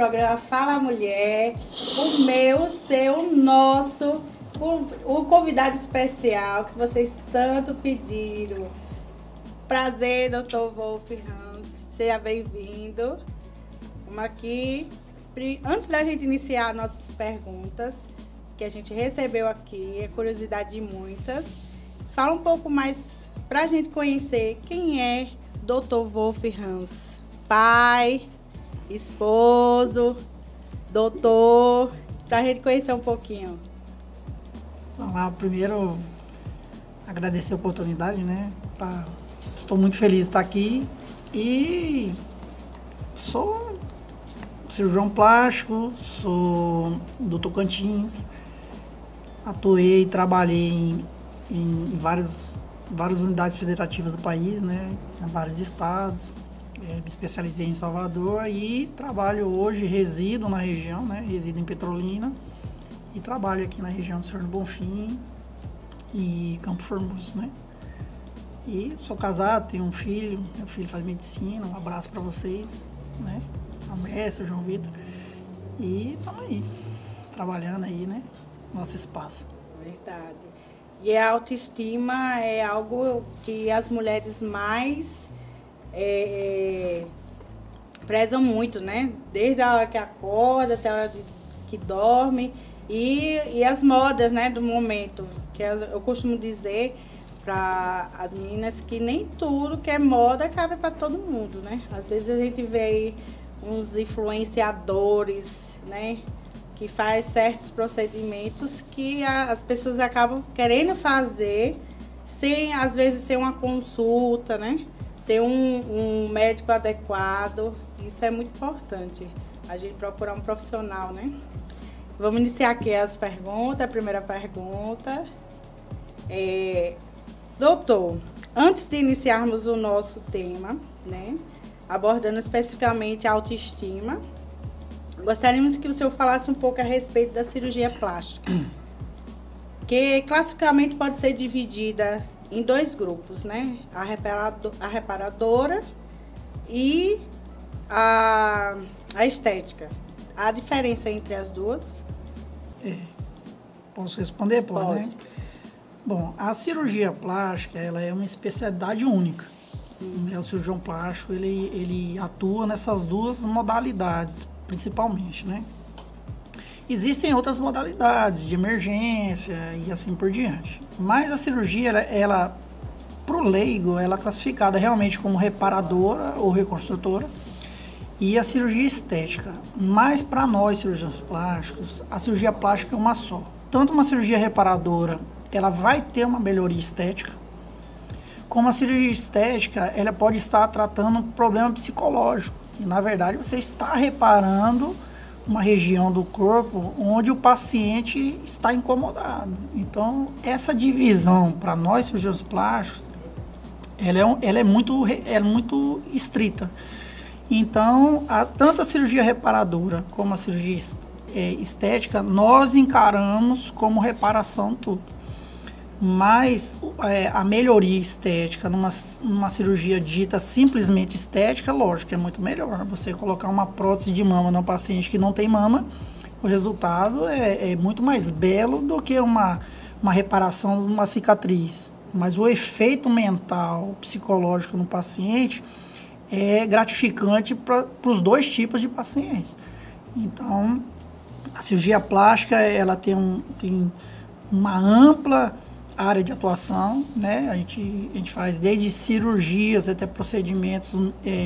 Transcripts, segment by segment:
programa Fala Mulher, o meu, o seu, o nosso, o convidado especial que vocês tanto pediram. Prazer, Dr. Wolf Hans, seja bem-vindo. Vamos aqui, antes da gente iniciar nossas perguntas, que a gente recebeu aqui, é curiosidade de muitas, fala um pouco mais para a gente conhecer quem é Dr. Wolf Hans. Pai, esposo, doutor, para a gente conhecer um pouquinho. Olá, primeiro agradecer a oportunidade, né? Estou muito feliz de estar aqui e sou cirurgião plástico, sou do Tocantins, atuei e trabalhei em várias unidades federativas do país, né? Em vários estados. Me especializei em Salvador e trabalho hoje, resido na região, né? Resido em Petrolina e trabalho aqui na região do Senhor do Bonfim e Campo Formoso, né? E sou casado, tenho um filho, meu filho faz medicina, um abraço para vocês, né? A Mércia, o João Vitor. E estamos aí, trabalhando aí, né? Nosso espaço. Verdade. E a autoestima é algo que as mulheres mais prezam muito, né? Desde a hora que acorda até a hora que dorme. E as modas, né, do momento. Que eu costumo dizer para as meninas que nem tudo que é moda cabe para todo mundo, né? Às vezes a gente vê aí uns influenciadores, né, que faz certos procedimentos que as pessoas acabam querendo fazer sem, às vezes, ser uma consulta, né? Ser um médico adequado. Isso é muito importante, a gente procurar um profissional, né? Vamos iniciar aqui as perguntas. A primeira pergunta doutor, antes de iniciarmos o nosso tema, né, abordando especificamente a autoestima, gostaríamos que o senhor falasse um pouco a respeito da cirurgia plástica, que classicamente pode ser dividida em dois grupos, né? A reparadora e a estética. A diferença entre as duas? Posso responder? Pode. Né? Bom, a cirurgia plástica, ela é uma especialidade única. O cirurgião plástico, ele atua nessas duas modalidades, principalmente, né? Existem outras modalidades de emergência e assim por diante. Mas a cirurgia, ela para o leigo, ela é classificada realmente como reparadora ou reconstrutora e a cirurgia estética. Mas para nós, cirurgiões plásticos, a cirurgia plástica é uma só. Tanto uma cirurgia reparadora, ela vai ter uma melhoria estética, como a cirurgia estética, ela pode estar tratando um problema psicológico. Que, na verdade, você está reparando uma região do corpo onde o paciente está incomodado. Então, essa divisão para nós, cirurgiões plásticos, ela é muito estrita. Então, tanto a cirurgia reparadora como a cirurgia estética, nós encaramos como reparação tudo. Mas a melhoria estética numa cirurgia dita simplesmente estética, lógico que é muito melhor. Você colocar uma prótese de mama num paciente que não tem mama, o resultado é muito mais belo do que uma reparação de uma cicatriz. Mas o efeito mental, psicológico no paciente é gratificante para os dois tipos de pacientes. Então, a cirurgia plástica, ela tem uma ampla área de atuação, né? A gente faz desde cirurgias até procedimentos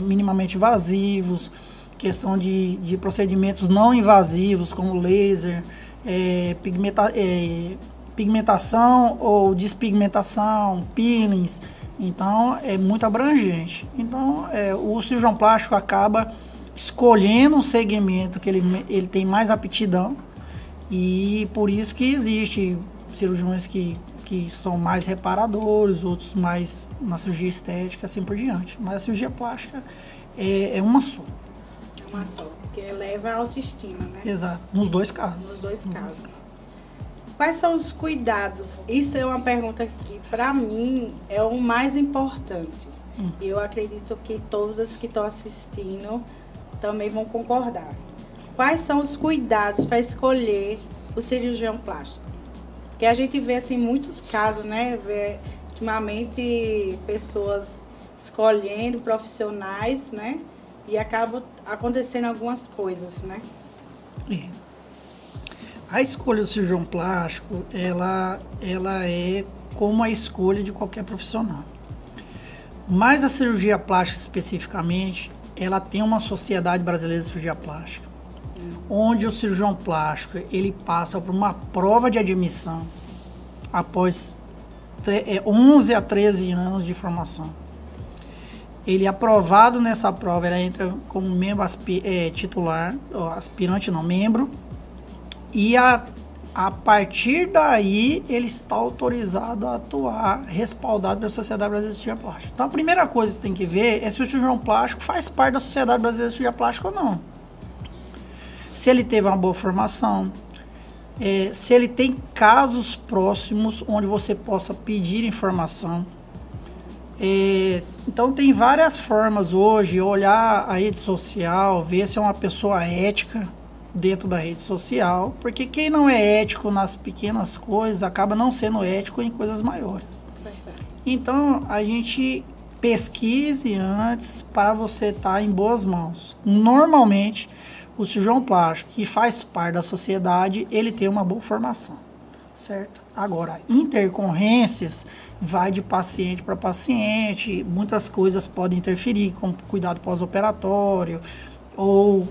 minimamente invasivos, questão de procedimentos não invasivos, como laser, pigmentação ou despigmentação, peelings. Então, é muito abrangente. Então, o cirurgião plástico acaba escolhendo um segmento que ele tem mais aptidão e por isso que existe cirurgiões que são mais reparadores, outros mais na cirurgia estética, assim por diante. Mas a cirurgia plástica é uma só. É uma só, porque eleva a autoestima, né? Exato, nos dois casos. Nos dois casos. Quais são os cuidados? Isso é uma pergunta que, para mim, é o mais importante. E eu acredito que todas que estão assistindo também vão concordar. quais são os cuidados para escolher o cirurgião plástico? Porque a gente vê assim muitos casos, né? Vê, ultimamente pessoas escolhendo profissionais, né? E acaba acontecendo algumas coisas, né? A escolha do cirurgião plástico, ela é como a escolha de qualquer profissional. Mas a cirurgia plástica especificamente, ela tem uma sociedade brasileira de cirurgia plástica, onde o cirurgião plástico, ele passa por uma prova de admissão após 11 a 13 anos de formação. Ele é aprovado nessa prova, ele entra como membro titular, aspirante não, membro, e a partir daí ele está autorizado a atuar respaldado pela Sociedade Brasileira de Cirurgia Plástica. Então a primeira coisa que você tem que ver é se o cirurgião plástico faz parte da Sociedade Brasileira de Cirurgia Plástica ou não. Se ele teve uma boa formação, se ele tem casos próximos onde você possa pedir informação. Então tem várias formas hoje, olhar a rede social, ver se é uma pessoa ética dentro da rede social, porque quem não é ético nas pequenas coisas acaba não sendo ético em coisas maiores. Então a gente pesquise antes para você estar em boas mãos. Normalmente o cirurgião plástico que faz parte da sociedade, ele tem uma boa formação, certo? Agora, intercorrências vai de paciente para paciente, muitas coisas podem interferir, como cuidado pós-operatório, ou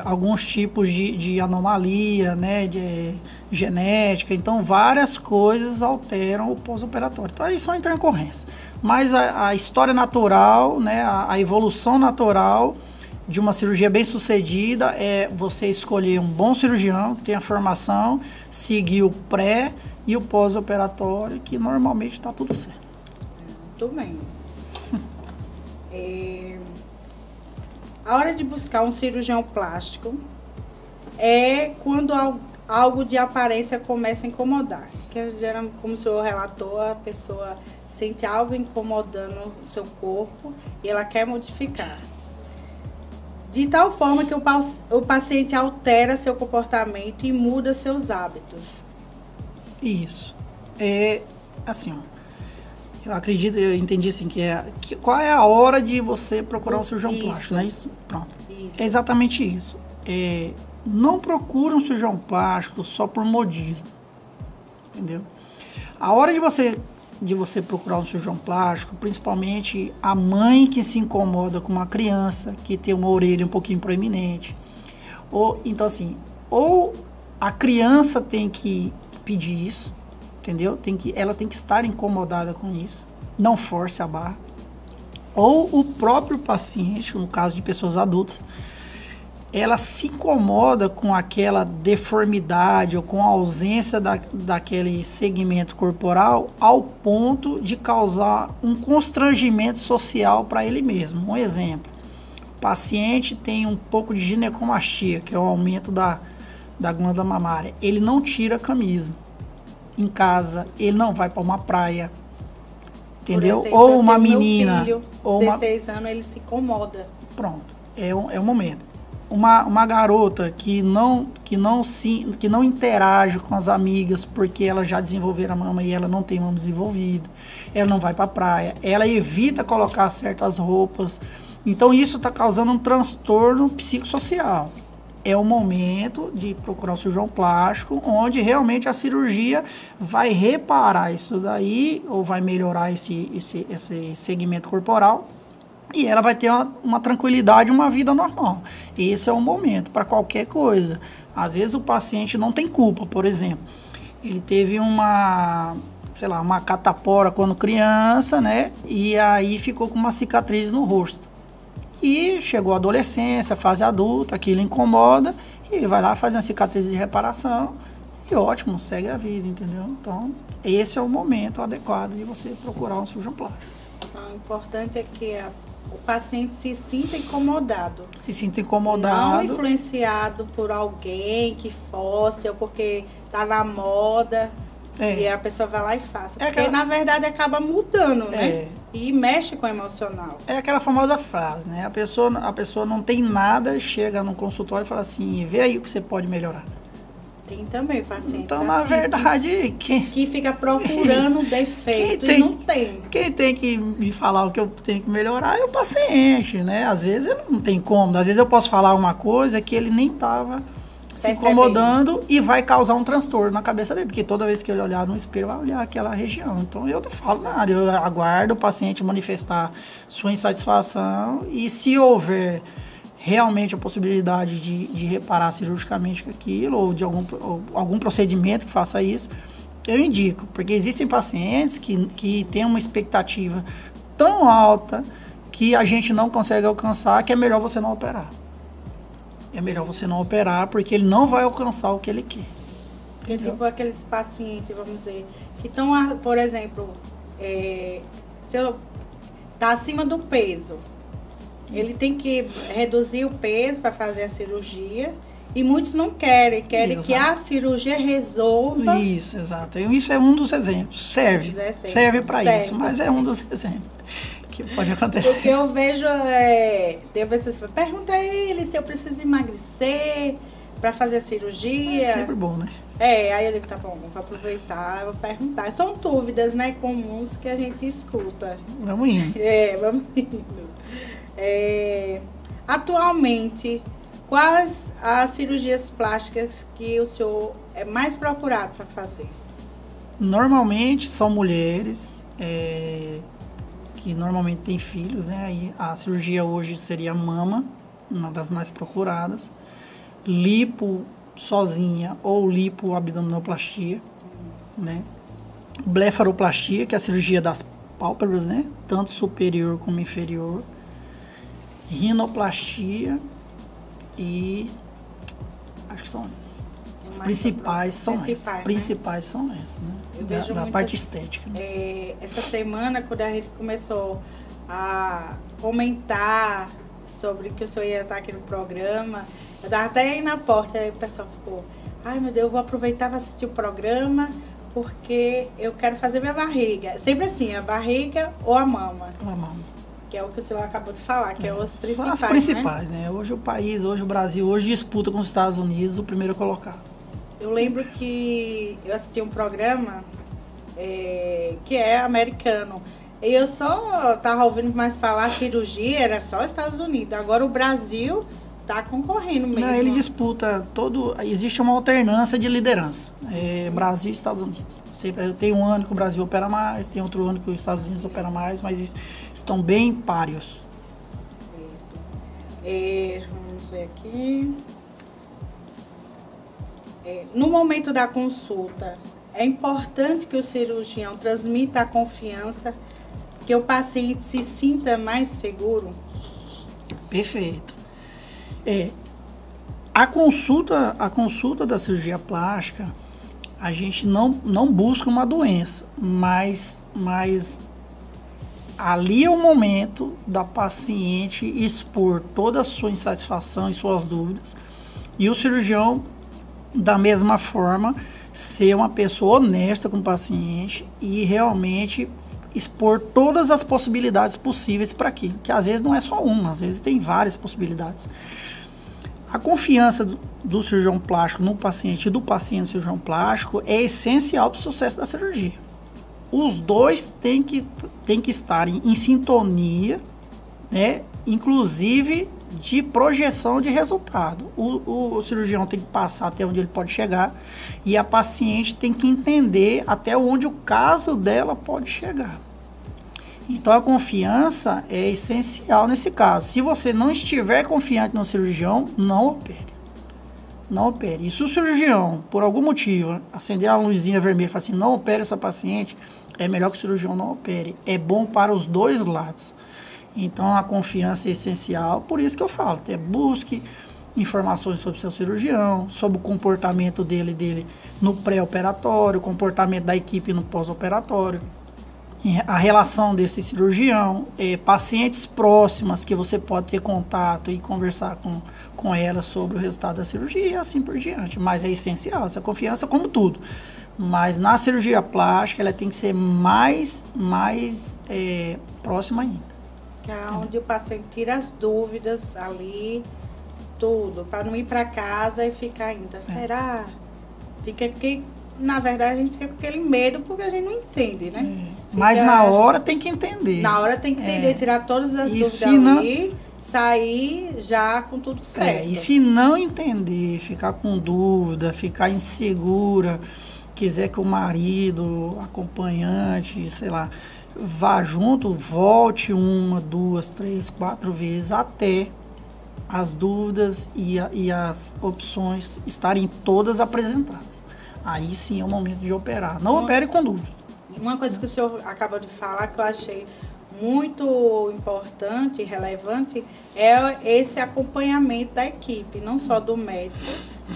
alguns tipos de anomalia, né, de genética. Então, várias coisas alteram o pós-operatório. Então, aí são intercorrências. Mas a história natural, né, a evolução natural de uma cirurgia bem sucedida é você escolher um bom cirurgião que tenha formação, seguir o pré e o pós-operatório, que normalmente está tudo certo. Muito bem. A hora de buscar um cirurgião plástico é quando algo de aparência começa a incomodar. Que geralmente, como o senhor relatou, a pessoa sente algo incomodando o seu corpo e ela quer modificar. De tal forma que o paciente altera seu comportamento e muda seus hábitos. Isso. Assim, ó, eu acredito, eu entendi assim, qual é a hora de você procurar um cirurgião plástico, não é isso? Pronto. Isso. É exatamente isso. Não procura um cirurgião plástico só por modismo, entendeu? A hora de você procurar um cirurgião plástico, principalmente a mãe que se incomoda com uma criança que tem uma orelha um pouquinho proeminente, então assim, ou a criança tem que pedir isso, entendeu? Ela tem que estar incomodada com isso, não force a barra, ou o próprio paciente, no caso de pessoas adultas, ela se incomoda com aquela deformidade ou com a ausência daquele segmento corporal ao ponto de causar um constrangimento social para ele mesmo. Um exemplo, o paciente tem um pouco de ginecomastia, que é o aumento da glândula mamária. Ele não tira a camisa em casa, ele não vai para uma praia, entendeu? Exemplo, ou uma menina... Meu filho, ou 16 anos, ele se incomoda. Pronto, é um momento. Uma garota que não interage com as amigas porque ela já desenvolveram a mama e ela não tem mama desenvolvida, ela não vai para a praia, ela evita colocar certas roupas, então isso está causando um transtorno psicossocial. É o momento de procurar um cirurgião plástico, onde realmente a cirurgia vai reparar isso daí, ou vai melhorar esse segmento corporal, e ela vai ter uma tranquilidade, uma vida normal. Esse é o momento para qualquer coisa. Às vezes o paciente não tem culpa, por exemplo. Ele teve uma catapora quando criança, né? E aí ficou com uma cicatriz no rosto. E chegou a adolescência, fase adulta, aquilo incomoda, e ele vai lá fazer uma cicatriz de reparação, e ótimo, segue a vida, entendeu? Então, esse é o momento adequado de você procurar um cirurgião plástico. O importante é que o paciente se sinta incomodado. Se sinta incomodado. Não influenciado por alguém que fosse, ou porque está na moda. E a pessoa vai lá e faça. Porque, aquela... na verdade, acaba mudando, né? E mexe com o emocional. É aquela famosa frase, né? A pessoa não tem nada, chega no consultório e fala assim, vê aí o que você pode melhorar. Tem também pacientes então, na verdade, que fica procurando defeito e não tem. Quem tem que me falar o que eu tenho que melhorar é o paciente, né? Às vezes não tem como. Às vezes eu posso falar uma coisa que ele nem estava se incomodando e vai causar um transtorno na cabeça dele. Porque toda vez que ele olhar no espelho, vai olhar aquela região. Então, eu não falo nada. Eu aguardo o paciente manifestar sua insatisfação e se houver realmente a possibilidade de reparar cirurgicamente aquilo ou de algum procedimento que faça isso, eu indico. Porque existem pacientes que têm uma expectativa tão alta que a gente não consegue alcançar, que é melhor você não operar. É melhor você não operar porque ele não vai alcançar o que ele quer. Porque, tipo, aqueles pacientes, vamos dizer, que estão, por exemplo, se eu tá acima do peso, ele tem que reduzir o peso para fazer a cirurgia e muitos não querem que a cirurgia resolva. Isso, exato. Isso é um dos exemplos. Serve para isso, mas é um dos exemplos que pode acontecer. Porque eu vejo, tem vezes pergunta a ele se eu preciso emagrecer para fazer a cirurgia. É sempre bom, né? Aí eu digo, tá bom, vou aproveitar, vou perguntar. São dúvidas, né, comuns que a gente escuta. Vamos indo. Vamos indo. Atualmente, quais as cirurgias plásticas que o senhor é mais procurado para fazer? Normalmente são mulheres que normalmente têm filhos, né? Aí a cirurgia hoje seria mama, uma das mais procuradas. Lipo sozinha ou lipoabdominoplastia, né? Blefaroplastia, que é a cirurgia das pálpebras, né? Tanto superior como inferior. Rinoplastia e acho que são essas. As principais são essas. Principais são essas, né? Da parte estética. Né? Essa semana, quando a gente começou a comentar sobre que o senhor ia estar aqui no programa, eu estava até aí na porta, aí o pessoal ficou, ai meu Deus, eu vou aproveitar para assistir o programa, porque eu quero fazer minha barriga. Sempre assim, a barriga ou a mama. A mama. Que é o que o senhor acabou de falar, que é os principais, são as principais, né? Hoje o Brasil, hoje disputa com os Estados Unidos o primeiro colocado. Eu lembro que eu assisti um programa que é americano. E eu só estava ouvindo mais falar cirurgia, era só Estados Unidos. Agora o Brasil está concorrendo mesmo. Não, ele disputa existe uma alternância de liderança. Brasil e Estados Unidos. Sempre tem um ano que o Brasil opera mais, tem outro ano que os Estados Unidos opera mais, mas estão bem páreos. Vamos ver aqui. No momento da consulta, é importante que o cirurgião transmita a confiança, que o paciente se sinta mais seguro? Perfeito. A consulta da cirurgia plástica, a gente não busca uma doença, mas ali é o momento da paciente expor toda a sua insatisfação e suas dúvidas, e o cirurgião, da mesma forma, ser uma pessoa honesta com o paciente e realmente expor todas as possibilidades possíveis para aquilo, que às vezes não é só uma, às vezes tem várias possibilidades. A confiança do cirurgião plástico no paciente e do paciente no cirurgião plástico é essencial para o sucesso da cirurgia. Os dois têm que estar em sintonia, né? Inclusive de projeção de resultado. O cirurgião tem que passar até onde ele pode chegar e a paciente tem que entender até onde o caso dela pode chegar. Então, a confiança é essencial nesse caso. Se você não estiver confiante no cirurgião, não opere. Não opere. E se o cirurgião, por algum motivo, acender a luzinha vermelha e falar assim, não opere essa paciente, é melhor que o cirurgião não opere. É bom para os dois lados. Então, a confiança é essencial. Por isso que eu falo, busque informações sobre o seu cirurgião, sobre o comportamento dele no pré-operatório, o comportamento da equipe no pós-operatório. A relação desse cirurgião, pacientes próximas que você pode ter contato e conversar com ela sobre o resultado da cirurgia e assim por diante. Mas é essencial, essa confiança como tudo. Mas na cirurgia plástica, ela tem que ser mais próxima ainda. Que é onde o paciente tira as dúvidas ali, tudo, para não ir para casa e ficar ainda. Será? Fica que, na verdade, a gente fica com aquele medo porque a gente não entende, né? Mas na hora tem que entender. Na hora tem que entender, tirar todas as dúvidas ali, sair já com tudo certo. E se não entender, ficar com dúvida, ficar insegura, quiser que o marido, acompanhante, sei lá, vá junto, volte 1, 2, 3, 4 vezes até as dúvidas e as opções estarem todas apresentadas. Aí sim é o momento de operar. Não opere com dúvida. Uma coisa que o senhor acabou de falar que eu achei muito importante e relevante é esse acompanhamento da equipe, não só do médico,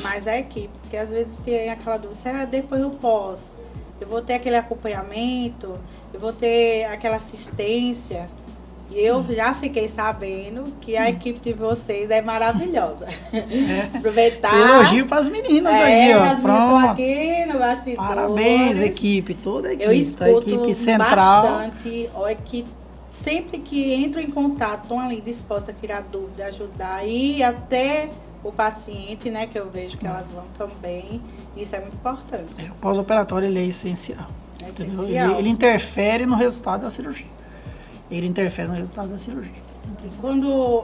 mas a equipe. Porque às vezes tem aquela dúvida, será depois do pós? Eu vou ter aquele acompanhamento, eu vou ter aquela assistência. E eu já fiquei sabendo que a equipe de vocês é maravilhosa. Aproveitar. Elogio para as meninas aí, ó. Pronto. Aqui no bastidores. Parabéns, equipe, toda a equipe. Eu escuto a equipe central. bastante. Olha que sempre que entro em contato, estão ali dispostas a tirar dúvida, ajudar. E até o paciente, né, que eu vejo que elas vão também. Isso é muito importante. O pós-operatório, ele é essencial. É essencial. Ele interfere no resultado da cirurgia. Ele interfere no resultado da cirurgia.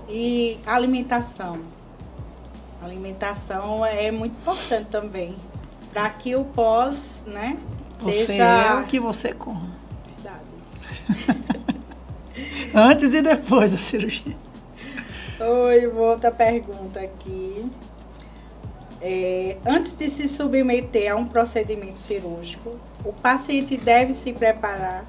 E a alimentação? A alimentação é muito importante também. Para que o pós, né, Você seja... é o que você come. Verdade. Antes e depois da cirurgia. Oi, outra pergunta aqui. Antes de se submeter a um procedimento cirúrgico, o paciente deve se preparar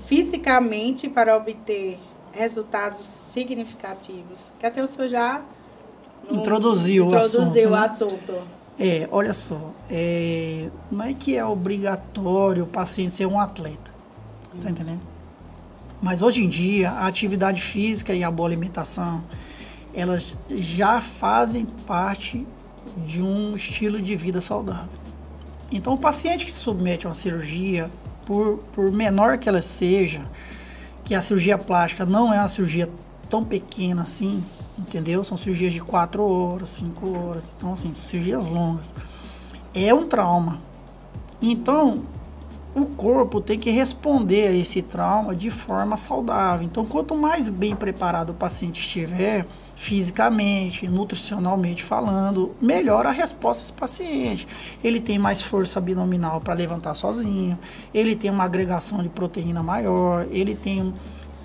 fisicamente para obter resultados significativos. Que até o senhor já introduziu o assunto. Olha só, não é que é obrigatório o paciente ser um atleta, você está entendendo? Mas hoje em dia, a atividade física e a boa alimentação, elas já fazem parte de um estilo de vida saudável. Então, o paciente que se submete a uma cirurgia, por menor que ela seja, que a cirurgia plástica não é uma cirurgia tão pequena assim, entendeu? São cirurgias de 4 horas, 5 horas, então assim, são cirurgias longas. É um trauma. Então, o corpo tem que responder a esse trauma de forma saudável. Então, quanto mais bem preparado o paciente estiver, fisicamente, nutricionalmente falando, melhor a resposta desse paciente. Ele tem mais força abdominal para levantar sozinho, ele tem uma agregação de proteína maior, ele tem,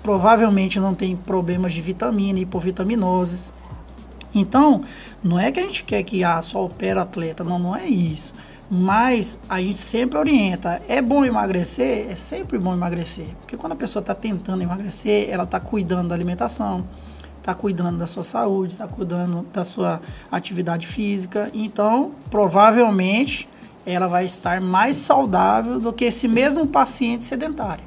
provavelmente não tem problemas de vitamina, hipovitaminoses. Então, não é que a gente quer que só opera atleta, não é isso. Mas a gente sempre orienta, é bom emagrecer? É sempre bom emagrecer. Porque quando a pessoa está tentando emagrecer, ela está cuidando da alimentação, está cuidando da sua saúde, está cuidando da sua atividade física. Então, provavelmente, ela vai estar mais saudável do que esse mesmo paciente sedentário.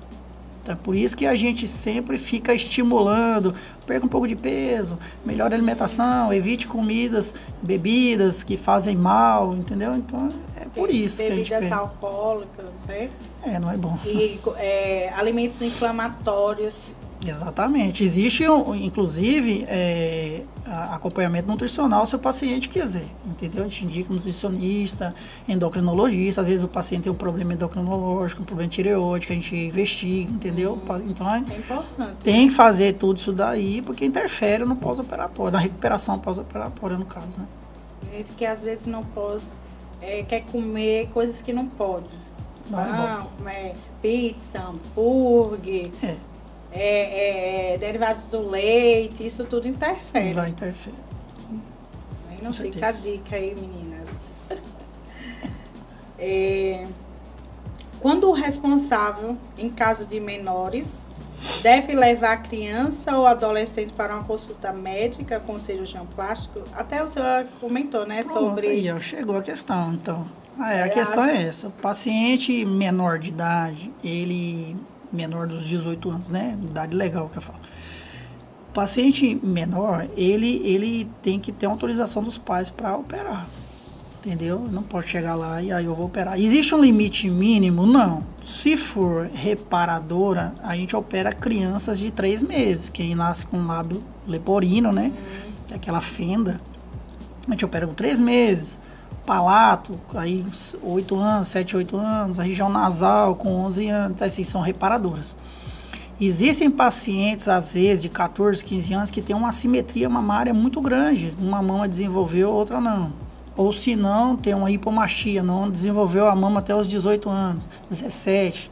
Então, é por isso que a gente sempre fica estimulando, perca um pouco de peso, melhore a alimentação, evite comidas, bebidas que fazem mal, entendeu? Então, é por isso que a gente bebidas alcoólicas, né? Não é bom. E alimentos inflamatórios. Exatamente. Existe, inclusive, acompanhamento nutricional se o paciente quiser, entendeu? A gente indica nutricionista, endocrinologista. Às vezes o paciente tem um problema endocrinológico, um problema tireoide, que a gente investiga, entendeu? Então, é importante. Tem que fazer tudo isso daí, porque interfere no pós-operatório, na recuperação pós-operatória, no caso, né? Gente que às vezes não quer comer coisas que não pode. Comer pizza, hambúrguer... derivados do leite, isso tudo interfere. Vai interferir. Aí não fica a dica aí, meninas. Quando o responsável, em caso de menores, deve levar a criança ou adolescente para uma consulta médica com cirurgião plástico, até o senhor comentou, né? Pronto, sobre... Aí, chegou a questão, então. A questão é essa. O paciente menor de idade, ele menor dos 18 anos, né? Idade legal que eu falo. O paciente menor, ele tem que ter autorização dos pais para operar. Entendeu? Não pode chegar lá e aí eu vou operar. Existe um limite mínimo? Não. Se for reparadora, a gente opera crianças de 3 meses. Quem nasce com lábio leporino, né? Que é aquela fenda. A gente opera com 3 meses. Palato, aí 8 anos, 7, 8 anos. A região nasal com 11 anos. Então, assim, são reparadoras. Existem pacientes, às vezes, de 14, 15 anos, que tem uma assimetria mamária muito grande. Uma mama desenvolveu, outra não. Ou se não, tem uma hipomastia, não desenvolveu a mama até os 18 anos, 17.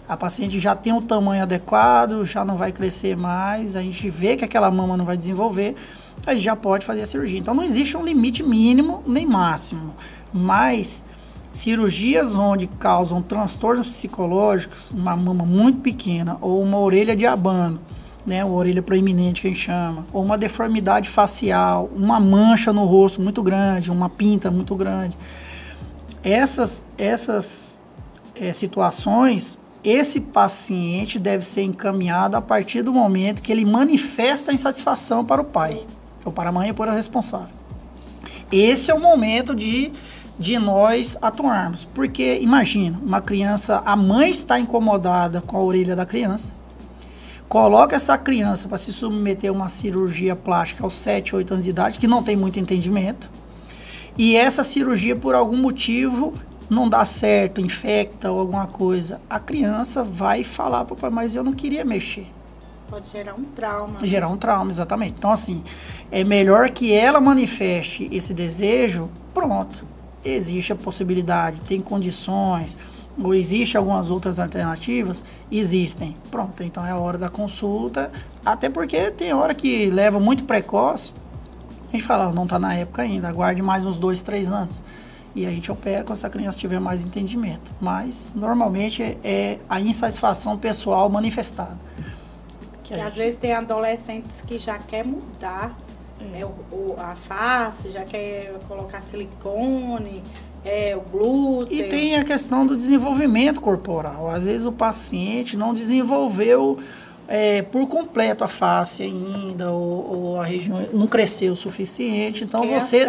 A paciente já tem um tamanho adequado, já não vai crescer mais, a gente vê que aquela mama não vai desenvolver, a gente já pode fazer a cirurgia. Então não existe um limite mínimo nem máximo, mas cirurgias onde causam transtornos psicológicos, uma mama muito pequena ou uma orelha de abano, né, a orelha proeminente que a gente chama, ou uma deformidade facial, uma mancha no rosto muito grande, uma pinta muito grande. Essas situações, esse paciente deve ser encaminhado a partir do momento que ele manifesta a insatisfação para o pai, ou para a mãe ou para o responsável. Esse é o momento de nós atuarmos, porque imagina, uma criança, a mãe está incomodada com a orelha da criança, coloca essa criança para se submeter a uma cirurgia plástica aos 7, 8 anos de idade, que não tem muito entendimento, e essa cirurgia, por algum motivo, não dá certo, infecta ou alguma coisa. A criança vai falar para o pai, mas eu não queria mexer. Pode gerar um trauma. Gerar um trauma, exatamente. Então, assim, é melhor que ela manifeste esse desejo, pronto. Existe a possibilidade, tem condições, ou existe algumas outras alternativas? Existem. Pronto, então é a hora da consulta, até porque tem hora que leva muito precoce, a gente fala, não está na época ainda, aguarde mais uns 2, 3 anos. E a gente opera quando essa criança tiver mais entendimento. Mas, normalmente, é a insatisfação pessoal manifestada. Que às vezes tem adolescentes que já quer mudar a face, já quer colocar silicone, o glúten. E tem a questão do desenvolvimento corporal. Às vezes o paciente não desenvolveu por completo a face ainda, ou a região não cresceu o suficiente. Então você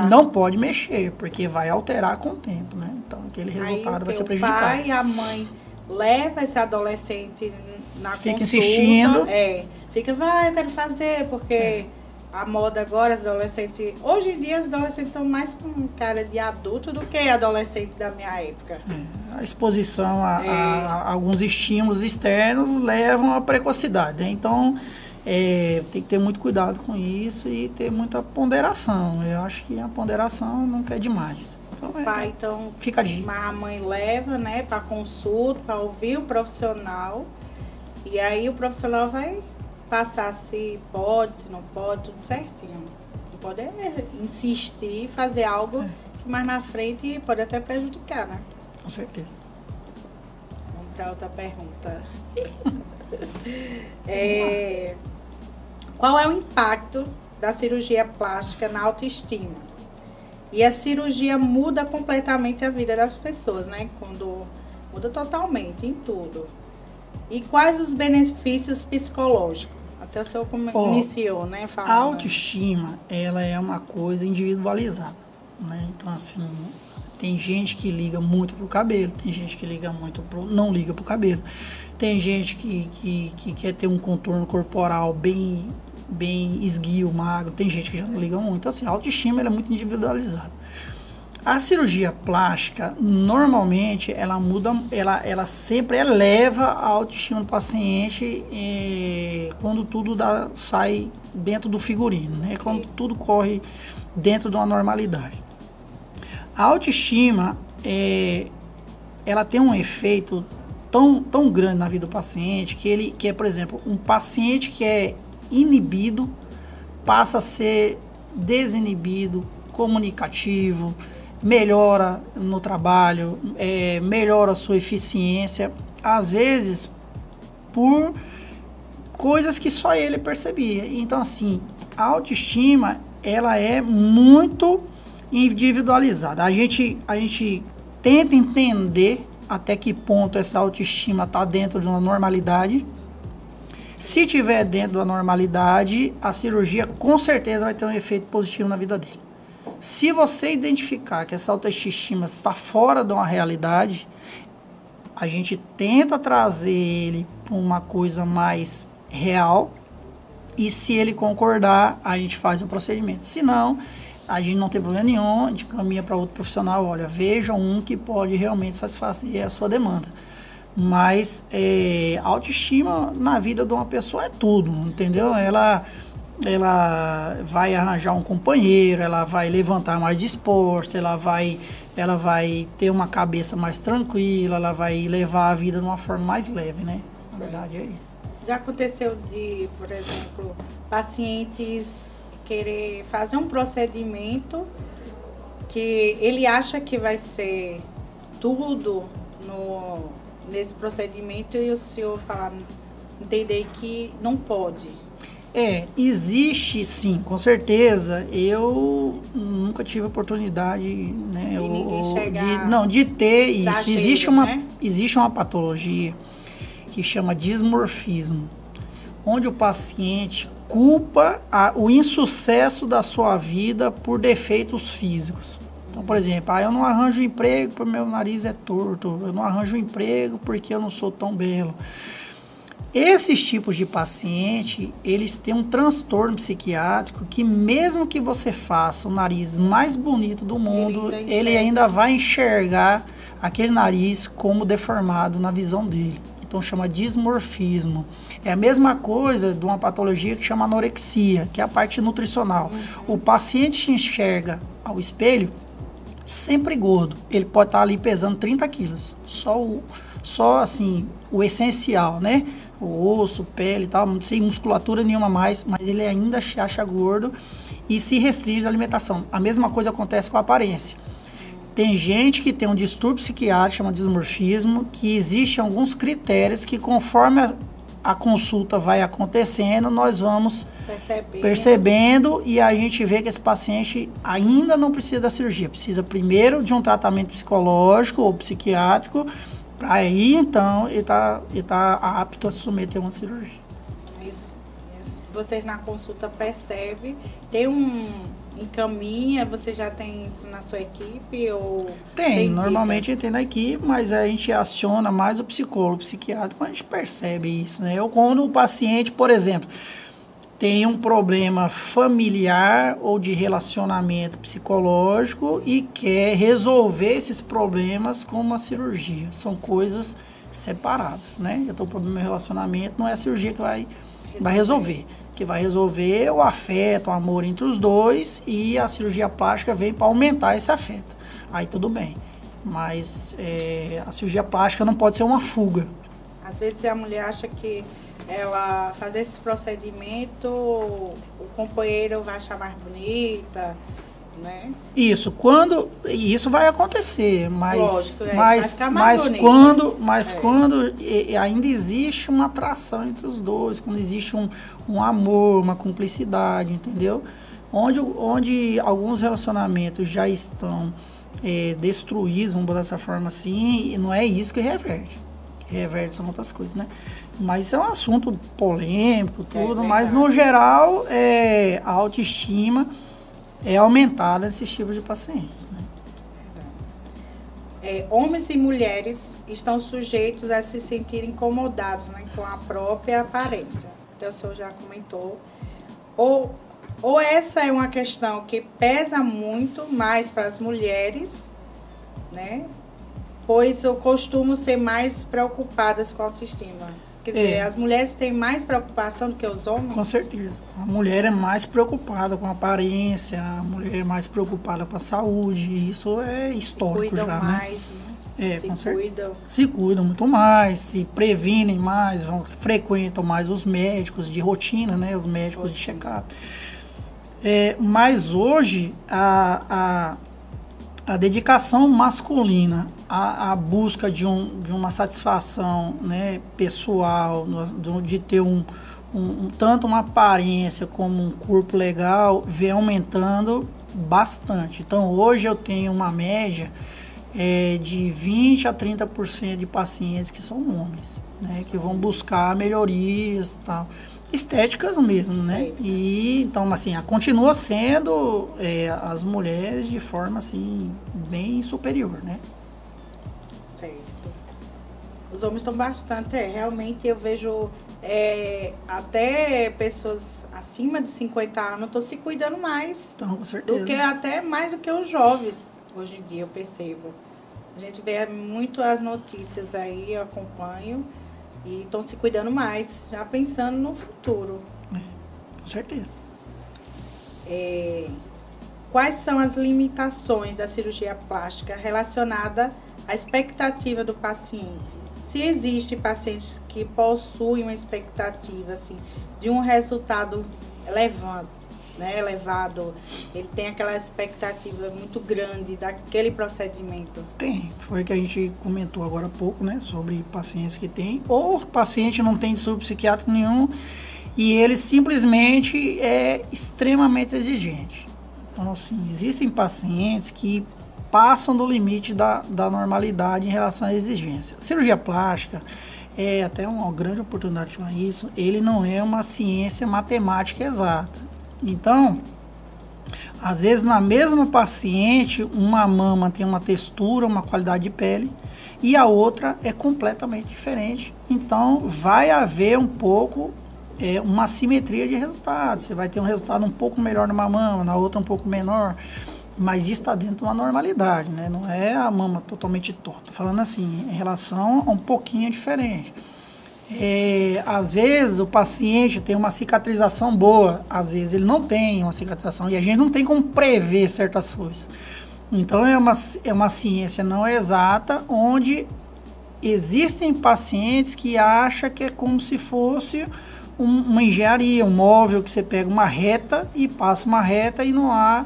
não pode mexer, porque vai alterar com o tempo, né? Então aquele resultado vai ser prejudicado. O pai e a mãe leva esse adolescente na fica consulta, insistindo. Fica, eu quero fazer, porque a moda agora, os adolescentes... Hoje em dia, os adolescentes estão mais com cara de adulto do que adolescente da minha época. A exposição a alguns estímulos externos levam à precocidade, né? Então, tem que ter muito cuidado com isso e ter muita ponderação. Eu acho que a ponderação nunca é demais. Então, fica a dica. A mãe leva, né, para consulta, para ouvir o profissional. E aí o profissional vai passar se pode, se não pode, tudo certinho. Não pode insistir, fazer algo que mais na frente pode até prejudicar, né? Com certeza. Vamos para outra pergunta. Qual é o impacto da cirurgia plástica na autoestima? E a cirurgia muda completamente a vida das pessoas, né? Quando muda totalmente, em tudo. E quais os benefícios psicológicos? Até o senhor iniciou, né? Falando. A autoestima, ela é uma coisa individualizada, né? Então, assim, tem gente que liga muito pro cabelo, tem gente que liga muito não liga pro cabelo. Tem gente que quer ter um contorno corporal bem esguio, magro, tem gente que já não liga muito. Então, assim, a autoestima ela é muito individualizada. A cirurgia plástica, normalmente, ela muda, ela sempre eleva a autoestima do paciente quando tudo sai dentro do figurino, né? Quando tudo corre dentro de uma normalidade. A autoestima, ela tem um efeito tão grande na vida do paciente que é, por exemplo, um paciente que é inibido passa a ser desinibido, comunicativo, melhora no trabalho, melhora a sua eficiência, às vezes por coisas que só ele percebia. Então, assim, a autoestima, ela é muito individualizada. A gente tenta entender até que ponto essa autoestima está dentro de uma normalidade. Se tiver dentro da normalidade, a cirurgia com certeza vai ter um efeito positivo na vida dele. Se você identificar que essa autoestima está fora de uma realidade, a gente tenta trazer ele para uma coisa mais real, e se ele concordar, a gente faz o procedimento. Se não, a gente não tem problema nenhum, a gente caminha para outro profissional, olha, veja um que pode realmente satisfazer a sua demanda. Mas a autoestima na vida de uma pessoa é tudo, entendeu? Ela vai arranjar um companheiro, ela vai levantar mais disposta, ela vai ter uma cabeça mais tranquila, ela vai levar a vida de uma forma mais leve, né? Na verdade é isso. Já aconteceu de, por exemplo, pacientes querer fazer um procedimento que ele acha que vai ser tudo nesse procedimento e o senhor falar, entender que não pode? Existe sim, com certeza. Eu nunca tive oportunidade, né, de ter isso. Existe uma patologia que chama dismorfismo, onde o paciente culpa o insucesso da sua vida por defeitos físicos. Então, por exemplo, eu não arranjo emprego porque meu nariz é torto, eu não arranjo emprego porque eu não sou tão belo. Esses tipos de paciente, eles têm um transtorno psiquiátrico que mesmo que você faça o nariz mais bonito do mundo, ele ainda vai enxergar aquele nariz como deformado na visão dele. Então chama dismorfismo. É a mesma coisa de uma patologia que chama anorexia, que é a parte nutricional. O paciente se enxerga ao espelho sempre gordo. Ele pode estar ali pesando 30 quilos. Só assim, o essencial, né? O osso, pele e tal, sem musculatura nenhuma mais, mas ele ainda se acha gordo e se restringe da alimentação. A mesma coisa acontece com a aparência. Tem gente que tem um distúrbio psiquiátrico, chama dismorfismo, que existem alguns critérios que conforme a consulta vai acontecendo, nós vamos percebendo e a gente vê que esse paciente ainda não precisa da cirurgia. Precisa primeiro de um tratamento psicológico ou psiquiátrico, para aí então ele tá apto a submeter uma cirurgia. Isso. Vocês na consulta percebem, encaminha, você já tem isso na sua equipe? Tem, normalmente tem na equipe, mas a gente aciona mais o psicólogo, o psiquiatra, quando a gente percebe isso, né? Ou quando o paciente, por exemplo, tem um problema familiar ou de relacionamento psicológico e quer resolver esses problemas com uma cirurgia. São coisas separadas, né? Eu tenho um problema no relacionamento, não é a cirurgia que vai resolver. Que vai resolver o afeto, o amor entre os dois, e a cirurgia plástica vem para aumentar esse afeto. Aí tudo bem. Mas a cirurgia plástica não pode ser uma fuga. Às vezes a mulher acha que ela fazer esse procedimento, o companheiro vai achar mais bonita, né? Isso vai acontecer, mas quando ainda existe uma atração entre os dois, quando existe um amor, uma cumplicidade, entendeu? Onde alguns relacionamentos já estão destruídos, vamos botar dessa forma assim, e não é isso que reverte. O que reverte são outras coisas, né? Mas isso é um assunto polêmico, tudo, mas no geral a autoestima é aumentada nesses tipos de pacientes, né? Homens e mulheres estão sujeitos a se sentir incomodados, né, com a própria aparência. Então, o senhor já comentou. Ou essa é uma questão que pesa muito mais para as mulheres, né? Pois eu costumo ser mais preocupadas com a autoestima. Quer dizer, as mulheres têm mais preocupação do que os homens? Com certeza. A mulher é mais preocupada com a aparência, a mulher é mais preocupada com a saúde. Isso é histórico já, mais, né? Se cuidam muito mais, se previnem mais, frequentam mais os médicos de rotina, né? Os médicos de check-up. Mas hoje a dedicação masculina, a busca de uma satisfação, né, pessoal, de ter tanto uma aparência como um corpo legal, vem aumentando bastante. Então hoje eu tenho uma média de 20% a 30% de pacientes que são homens, né? Que vão buscar melhorias e tal. Estéticas mesmo, né? E então, assim, continua sendo as mulheres de forma, assim, bem superior, né? Certo. Os homens estão bastante, realmente eu vejo até pessoas acima de 50 anos estão se cuidando mais. Então, com certeza. Até mais do que os jovens, hoje em dia, eu percebo. A gente vê muito as notícias aí, eu acompanho, e estão se cuidando mais, já pensando no futuro. Com certeza. Quais são as limitações da cirurgia plástica relacionada à expectativa do paciente? Se existem pacientes que possuem uma expectativa assim, de um resultado elevado, ele tem aquela expectativa muito grande daquele procedimento? Tem, foi o que a gente comentou agora há pouco, né, sobre pacientes que tem, ou o paciente não tem distúrbio psiquiátrico nenhum e ele simplesmente é extremamente exigente. Então, assim, existem pacientes que passam do limite da normalidade em relação à exigência. A cirurgia plástica é até uma grande oportunidade de falar isso, ele não é uma ciência matemática exata. Então, às vezes na mesma paciente, uma mama tem uma textura, uma qualidade de pele, e a outra é completamente diferente. Então, vai haver um pouco uma assimetria de resultados. Você vai ter um resultado um pouco melhor numa mama, na outra um pouco menor, mas isso está dentro de uma normalidade, né? Não é a mama totalmente torta. Estou falando assim, em relação a um pouquinho diferente. Às vezes o paciente tem uma cicatrização boa, às vezes ele não tem uma cicatrização e a gente não tem como prever certas coisas. Então é uma ciência não exata, onde existem pacientes que acham que é como se fosse uma engenharia, um móvel que você pega uma reta e passa uma reta e não há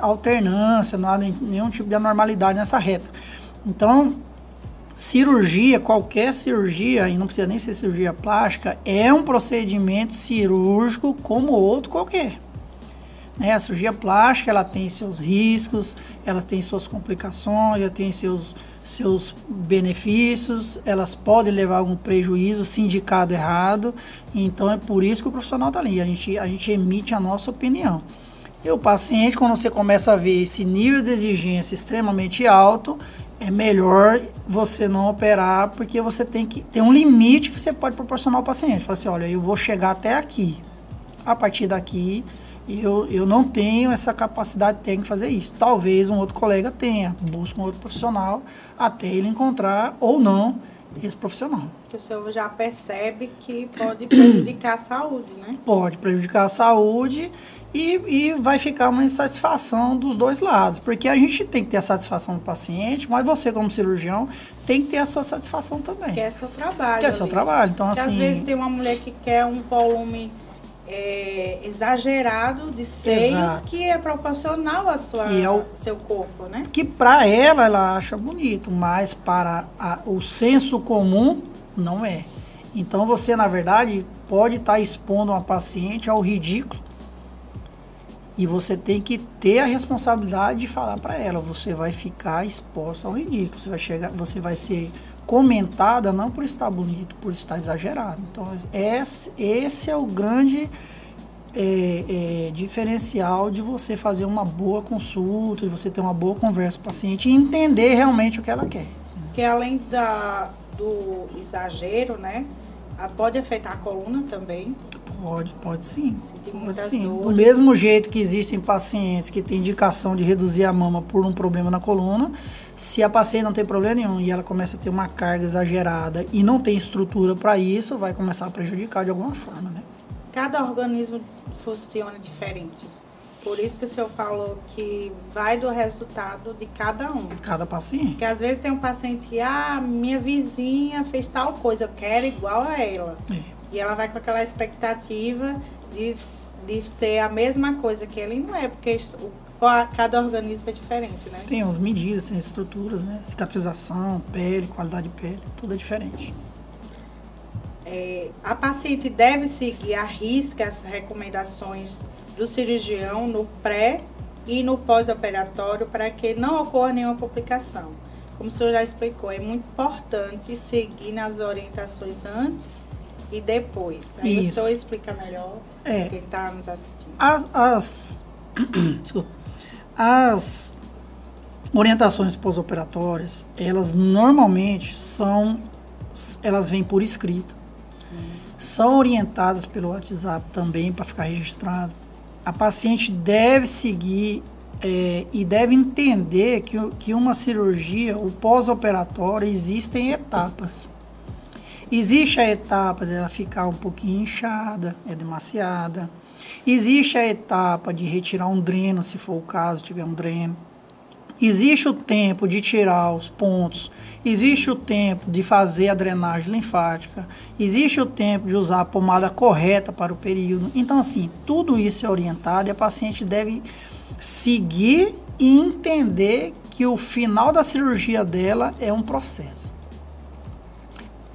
alternância, não há nenhum tipo de anormalidade nessa reta. Então, cirurgia, qualquer cirurgia, e não precisa nem ser cirurgia plástica, é um procedimento cirúrgico como outro qualquer. A cirurgia plástica, ela tem seus riscos, ela tem suas complicações, ela tem seus benefícios, elas podem levar a algum prejuízo se indicado errado. Então, é por isso que o profissional está ali, a gente emite a nossa opinião. E o paciente, quando você começa a ver esse nível de exigência extremamente alto, é melhor você não operar, porque você tem que ter um limite que você pode proporcionar ao paciente. Fala assim, olha, eu vou chegar até aqui. A partir daqui, eu não tenho essa capacidade técnica de fazer isso. Talvez um outro colega tenha. Busca um outro profissional até ele encontrar ou não esse profissional. Que o senhor já percebe que pode prejudicar a saúde, né? Pode prejudicar a saúde e vai ficar uma insatisfação dos dois lados. Porque a gente tem que ter a satisfação do paciente, mas você, como cirurgião, tem que ter a sua satisfação também. Que é seu trabalho. Que é seu trabalho. Então, porque assim, às vezes tem uma mulher que quer um volume exagerado de seios, exato, que é proporcional ao seu corpo, né? Que para ela acha bonito, mas para o senso comum não é. Então você, na verdade, pode estar expondo uma paciente ao ridículo e você tem que ter a responsabilidade de falar para ela, você vai ficar exposto ao ridículo, você vai ser comentada não por estar bonito, por estar exagerado. Então esse é o grande diferencial de você fazer uma boa consulta, de você ter uma boa conversa com o paciente e entender realmente o que ela quer. Que além do exagero, né, pode afetar a coluna também? Pode sim. Pode sim. Do mesmo jeito que existem pacientes que têm indicação de reduzir a mama por um problema na coluna, se a paciente não tem problema nenhum e ela começa a ter uma carga exagerada e não tem estrutura para isso, vai começar a prejudicar de alguma forma, né? Cada organismo funciona diferente. Por isso que o senhor falou que vai do resultado de cada um. Cada paciente. Porque às vezes tem um paciente que, minha vizinha fez tal coisa, eu quero igual a ela. E ela vai com aquela expectativa de ser a mesma coisa que ele, não é, porque cada organismo é diferente, né? Tem as medidas, tem as estruturas, né? Cicatrização, pele, qualidade de pele, tudo é diferente. A paciente deve seguir à risca as recomendações do cirurgião no pré e no pós-operatório para que não ocorra nenhuma complicação. Como o senhor já explicou, é muito importante seguir nas orientações antes e depois. Aí Isso. o senhor explica melhor quem está nos assistindo. Desculpa. As orientações pós-operatórias, elas normalmente elas vêm por escrito. São orientadas pelo WhatsApp também para ficar registrado. A paciente deve seguir e deve entender que uma cirurgia, o pós-operatório, existem etapas. Existe a etapa dela ficar um pouquinho inchada, é demasiada. Existe a etapa de retirar um dreno, se for o caso, tiver um dreno. Existe o tempo de tirar os pontos. Existe o tempo de fazer a drenagem linfática. Existe o tempo de usar a pomada correta para o período. Então, assim, tudo isso é orientado e a paciente deve seguir e entender que o final da cirurgia dela é um processo.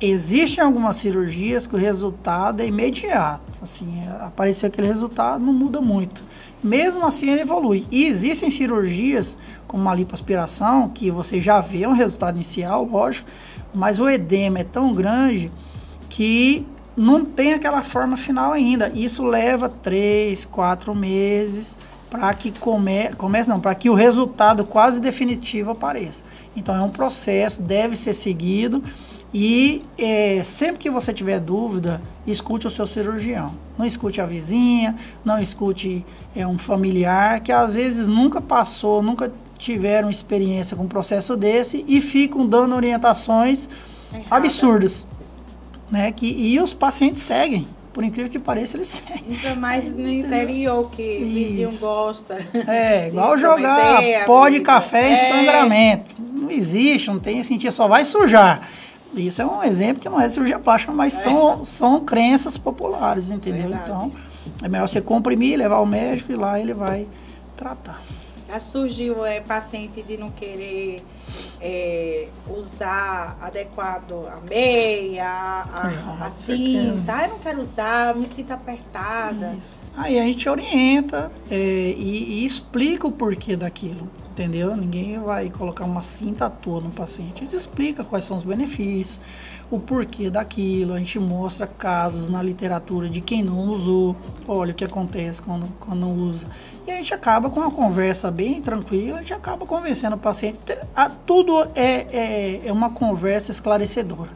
Existem algumas cirurgias que o resultado é imediato. Assim, apareceu aquele resultado, não muda muito. Mesmo assim, ele evolui. E existem cirurgias, como a lipoaspiração, que você já vê um resultado inicial, lógico, mas o edema é tão grande que não tem aquela forma final ainda. Isso leva 3, 4 meses para que para que o resultado quase definitivo apareça. Então, é um processo, deve ser seguido. E sempre que você tiver dúvida, escute o seu cirurgião. Não escute a vizinha, não escute um familiar que às vezes nunca passou, nunca tiveram experiência com um processo desse e ficam dando orientações absurdas. Né? E os pacientes seguem. Por incrível que pareça, eles seguem. Ainda mais no interior, que o vizinho gosta. Igual jogar pó de café em sangramento. Não existe, não tem sentido, só vai sujar. Isso é um exemplo que não é cirurgia plástica, mas são crenças populares, entendeu? Verdade. Então, é melhor você comprimir, levar ao médico e lá ele vai tratar. Já surgiu paciente de não querer usar adequado a meia, a cinta. Eu não quero usar, me sinto apertada. Isso. Aí a gente orienta e explica o porquê daquilo. Entendeu? Ninguém vai colocar uma cinta à toa no paciente. A gente explica quais são os benefícios, o porquê daquilo. A gente mostra casos na literatura de quem não usou. Olha o que acontece quando não usa. E a gente acaba com uma conversa bem tranquila, a gente acaba convencendo o paciente. Tudo é uma conversa esclarecedora.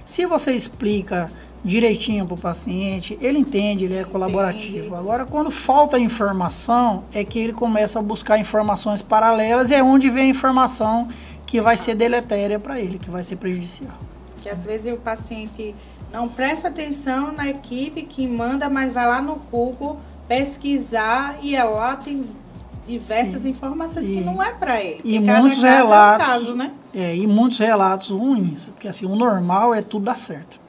Se você explica direitinho para o paciente, ele entende, ele é colaborativo. Entendi. Agora, quando falta informação, é que ele começa a buscar informações paralelas e é onde vem a informação que vai ser deletéria para ele, que vai ser prejudicial. Que às vezes o paciente não presta atenção na equipe que manda, mas vai lá no Google pesquisar e lá tem diversas informações que não é para ele. E muitos relatos, caso, né? E muitos relatos ruins, porque assim, o normal é tudo dar certo.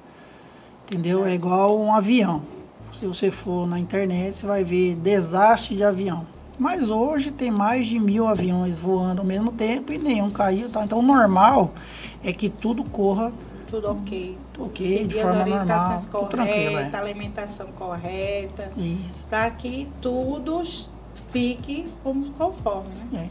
Entendeu? É igual um avião. Se você for na internet, você vai ver desastre de avião. Mas hoje tem mais de 1000 aviões voando ao mesmo tempo e nenhum caiu. Tá? Então, o normal é que tudo corra... Tudo ok. Ok, de forma normal. Tudo tranquilo. Alimentação correta. Isso. Para que tudo fique conforme, né?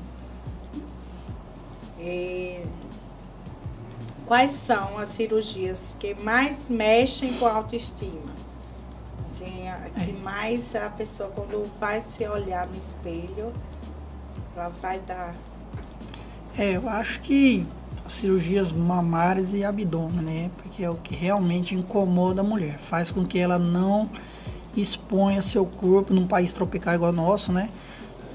Quais são as cirurgias que mais mexem com a autoestima? Assim, que mais a pessoa, quando vai se olhar no espelho, ela vai dar... Eu acho que as cirurgias mamárias e abdômen, né? Porque é o que realmente incomoda a mulher. Faz com que ela não exponha seu corpo num país tropical igual ao nosso, né?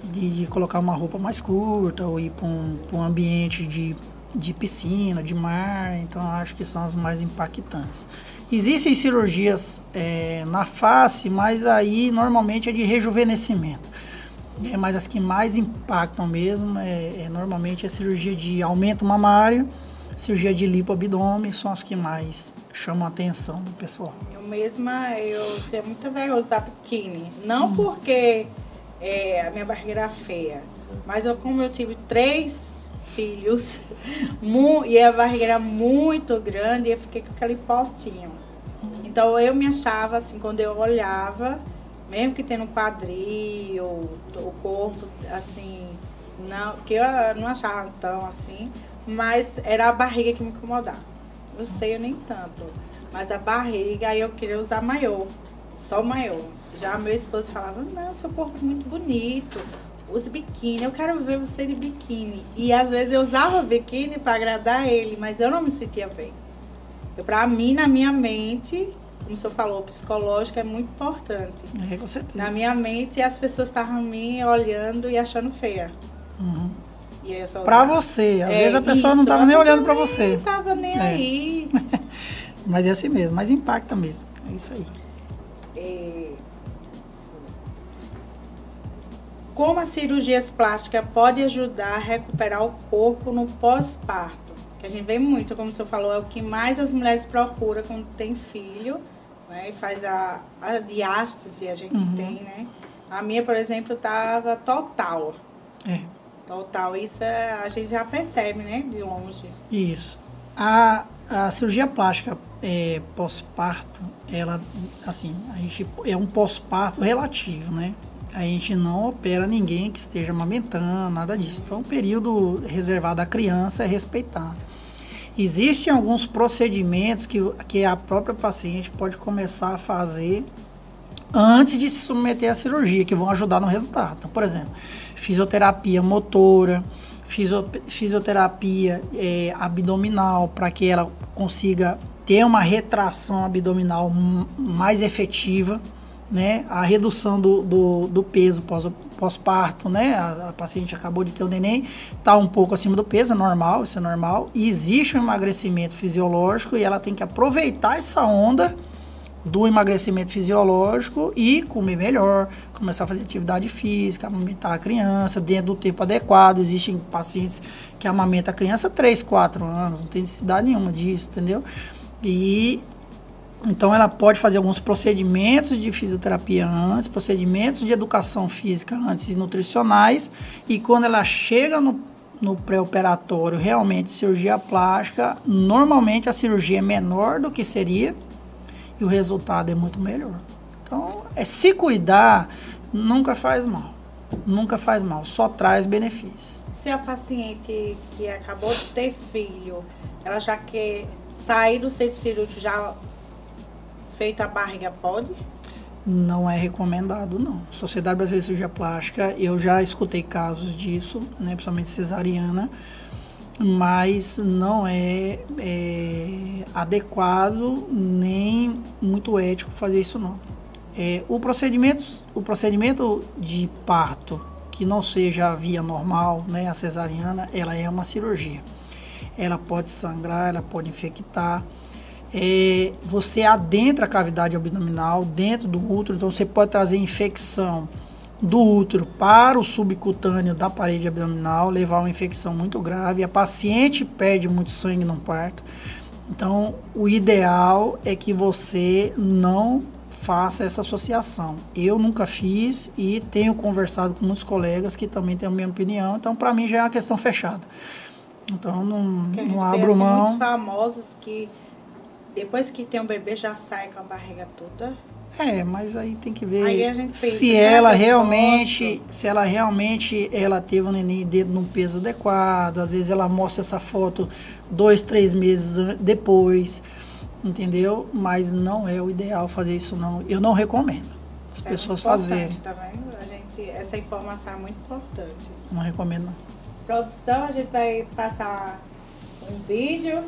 De colocar uma roupa mais curta ou ir para um ambiente de piscina, de mar, então acho que são as mais impactantes. Existem cirurgias na face, mas aí normalmente é de rejuvenescimento. Mas as que mais impactam mesmo normalmente a cirurgia de aumento mamário, cirurgia de lipoabdômen, são as que mais chamam a atenção do pessoal. Eu tenho muita vergonha de usar biquíni, não porque a minha barriga era feia, mas como eu tive 3 filhos e a barriga era muito grande, eu fiquei com aquele potinho. Então eu me achava assim, quando eu olhava, mesmo que tenha no quadril, o corpo, assim, não, que eu não achava tão assim, mas era a barriga que me incomodava. Eu sei, eu nem tanto, mas a barriga, aí eu queria usar maiô, só maiô. Já meu esposo falava, não, seu corpo é muito bonito, use biquíni, eu quero ver você de biquíni. E às vezes eu usava biquíni para agradar ele, mas eu não me sentia bem. Para mim, na minha mente, como o senhor falou, o psicológico é muito importante. Com certeza. Na minha mente, as pessoas estavam me olhando e achando feia. Uhum. E aí eu só pra você, às vezes a pessoa não estava nem olhando para você. Não estava nem aí. Mas é assim mesmo, mas impacta mesmo, é isso aí. Como as cirurgias plásticas podem ajudar a recuperar o corpo no pós-parto? Que a gente vê muito, como o senhor falou, é o que mais as mulheres procuram quando tem filho, né? E faz a diástase, a gente tem, né? A minha, por exemplo, estava total. Total. Isso a gente já percebe, né? De longe. Isso. A cirurgia plástica pós-parto, ela, assim, a gente é um pós-parto relativo, né? A gente não opera ninguém que esteja amamentando, nada disso. Então, o período reservado à criança é respeitado. Existem alguns procedimentos que a própria paciente pode começar a fazer antes de se submeter à cirurgia, que vão ajudar no resultado. Então, por exemplo, fisioterapia motora, fisioterapia abdominal, para que ela consiga ter uma retração abdominal mais efetiva, né? A redução do peso pós-parto, né? A paciente acabou de ter o neném, está um pouco acima do peso, é normal, isso é normal. E existe um emagrecimento fisiológico e ela tem que aproveitar essa onda do emagrecimento fisiológico e comer melhor, começar a fazer atividade física, amamentar a criança dentro do tempo adequado. Existem pacientes que amamentam a criança 3, 4 anos, não tem necessidade nenhuma disso, entendeu? Então, ela pode fazer alguns procedimentos de fisioterapia antes, procedimentos de educação física antes e nutricionais, e quando ela chega no pré-operatório, realmente cirurgia plástica, normalmente a cirurgia é menor do que seria e o resultado é muito melhor. Então, se cuidar, nunca faz mal. Nunca faz mal, só traz benefícios. Se a paciente que acabou de ter filho, ela já quer sair do centro cirúrgico já feito a barriga, pode? Não é recomendado, não. Sociedade Brasileira de Cirurgia Plástica, eu já escutei casos disso, né, principalmente cesariana, mas não é adequado nem muito ético fazer isso, não. O procedimento de parto que não seja a via normal, né, a cesariana, ela é uma cirurgia. Ela pode sangrar, ela pode infectar. Você adentra a cavidade abdominal dentro do útero, então você pode trazer infecção do útero para o subcutâneo da parede abdominal, levar uma infecção muito grave. A paciente perde muito sangue no parto. Então, o ideal é que você não faça essa associação. Eu nunca fiz e tenho conversado com muitos colegas que também têm a mesma opinião, então para mim já é uma questão fechada. Então, não abro mão. Muitos famosos que depois que tem um bebê já sai com a barriga toda. Mas aí tem que ver aí a gente pensa, se ela realmente ela teve um neném dentro de um peso adequado. Às vezes ela mostra essa foto 2, 3 meses depois, entendeu? Mas não é o ideal fazer isso, não. Eu não recomendo as pessoas fazerem. Tá vendo? Essa informação é muito importante. Não recomendo, não. Produção, a gente vai passar um vídeo.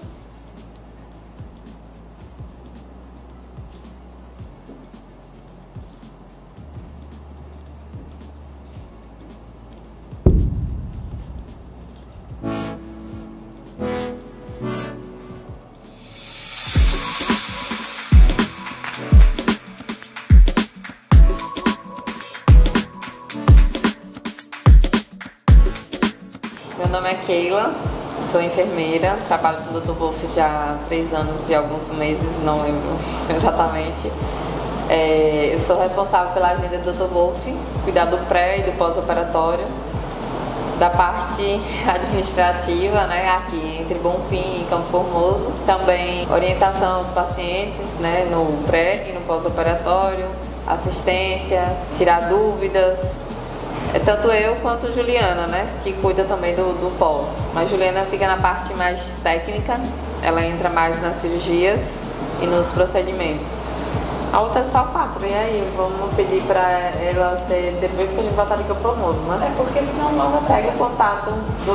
Meu nome é Keila, sou enfermeira, trabalho com o Dr. Wolf já há 3 anos e alguns meses, não lembro exatamente. Eu sou responsável pela agenda do Dr. Wolf, cuidar do pré e do pós-operatório, da parte administrativa, né, aqui entre Bonfim e Campo Formoso. Também orientação aos pacientes, né, no pré e no pós-operatório, assistência, tirar dúvidas. É tanto eu quanto Juliana, né, que cuida também do pós. Mas Juliana fica na parte mais técnica, ela entra mais nas cirurgias e nos procedimentos. A outra é só 4, e aí vamos pedir pra ela ser depois que a gente voltar de Campo Formoso, né? É porque senão ela pega o contato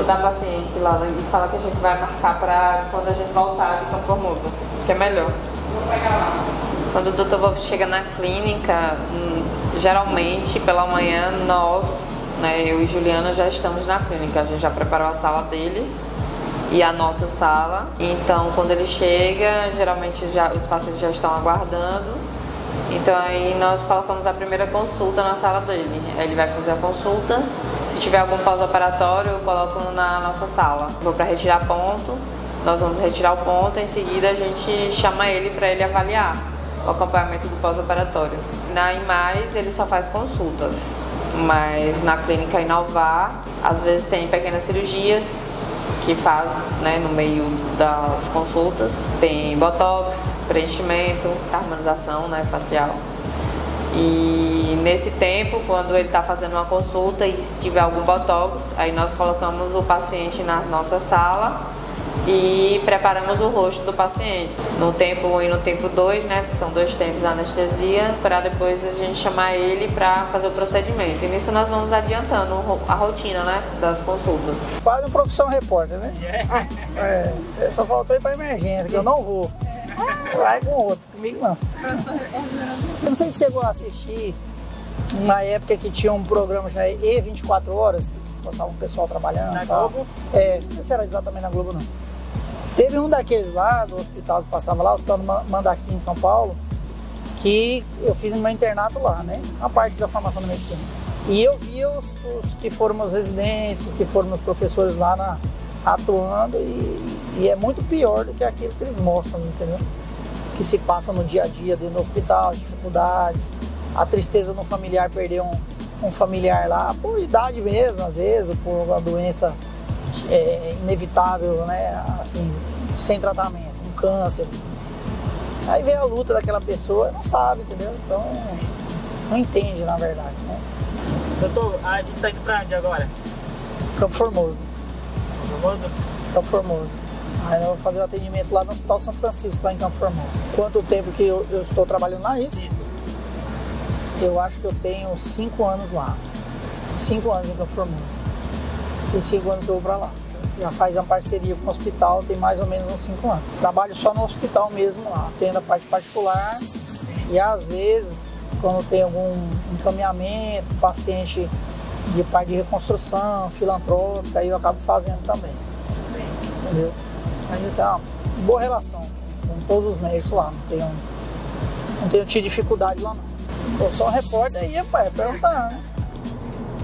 da paciente lá e fala que a gente vai marcar pra quando a gente voltar de Campo Formoso, que é melhor. Vou pegar lá. Quando o Dr. Wolff chega na clínica, geralmente pela manhã nós, né, eu e Juliana já estamos na clínica, a gente já preparou a sala dele e a nossa sala. Então quando ele chega, geralmente os pacientes já estão aguardando. Então aí nós colocamos a primeira consulta na sala dele. Ele vai fazer a consulta. Se tiver algum pós-operatório, eu coloco na nossa sala. Vou para retirar ponto, nós vamos retirar o ponto, em seguida a gente chama ele para ele avaliar o acompanhamento do pós-operatório. Na IMAIS ele só faz consultas, mas na clínica Inovar, às vezes tem pequenas cirurgias que faz, né, no meio das consultas. Tem botox, preenchimento, harmonização, né, facial. E nesse tempo, quando ele está fazendo uma consulta e tiver algum botox, aí nós colocamos o paciente na nossa sala e preparamos o rosto do paciente. No tempo 1 e no tempo 2, né, que são 2 tempos da anestesia, para depois a gente chamar ele para fazer o procedimento. E nisso nós vamos adiantando a rotina, né, das consultas. Quase uma profissão repórter, né? Só faltou ir para emergência, que eu não vou. Vai com outro, comigo não. Eu não sei se chegou a assistir uma época que tinha um programa chamado E24 Horas, passava um pessoal trabalhando. Na Globo? Não sei se era exatamente na Globo, não. Teve um daqueles lá, do hospital que passava lá, o Hospital Mandaqui em São Paulo, que eu fiz meu internato lá, né? A parte da formação da medicina. E eu vi os que foram meus residentes, que foram meus professores lá atuando, e é muito pior do que aquilo que eles mostram, entendeu? Que se passa no dia a dia dentro do hospital, dificuldades, a tristeza no familiar, perder um familiar lá, por idade mesmo, às vezes, por uma doença inevitável, né, assim, sem tratamento, um câncer. Aí vem a luta daquela pessoa, não sabe, entendeu? Então, não entende, na verdade, né? Doutor, a gente tá indo pra onde agora? Campo Formoso. Formoso? Campo Formoso. Aí eu vou fazer o atendimento lá no Hospital São Francisco, lá em Campo Formoso. Quanto tempo que eu estou trabalhando lá, isso? Eu acho que eu tenho 5 anos lá. 5 anos em Campo Formoso. Tem 5 anos que eu vou pra lá. Já faz uma parceria com o hospital, tem mais ou menos uns 5 anos. Trabalho só no hospital mesmo lá, tendo a parte particular. E às vezes, quando tem algum encaminhamento, paciente de parte de reconstrução, filantrópica, aí eu acabo fazendo também. Sim. Entendeu? Aí eu tenho uma boa relação com todos os médicos lá, não tenho tido dificuldade lá não. Eu sou um repórter aí, rapaz, perguntar, né?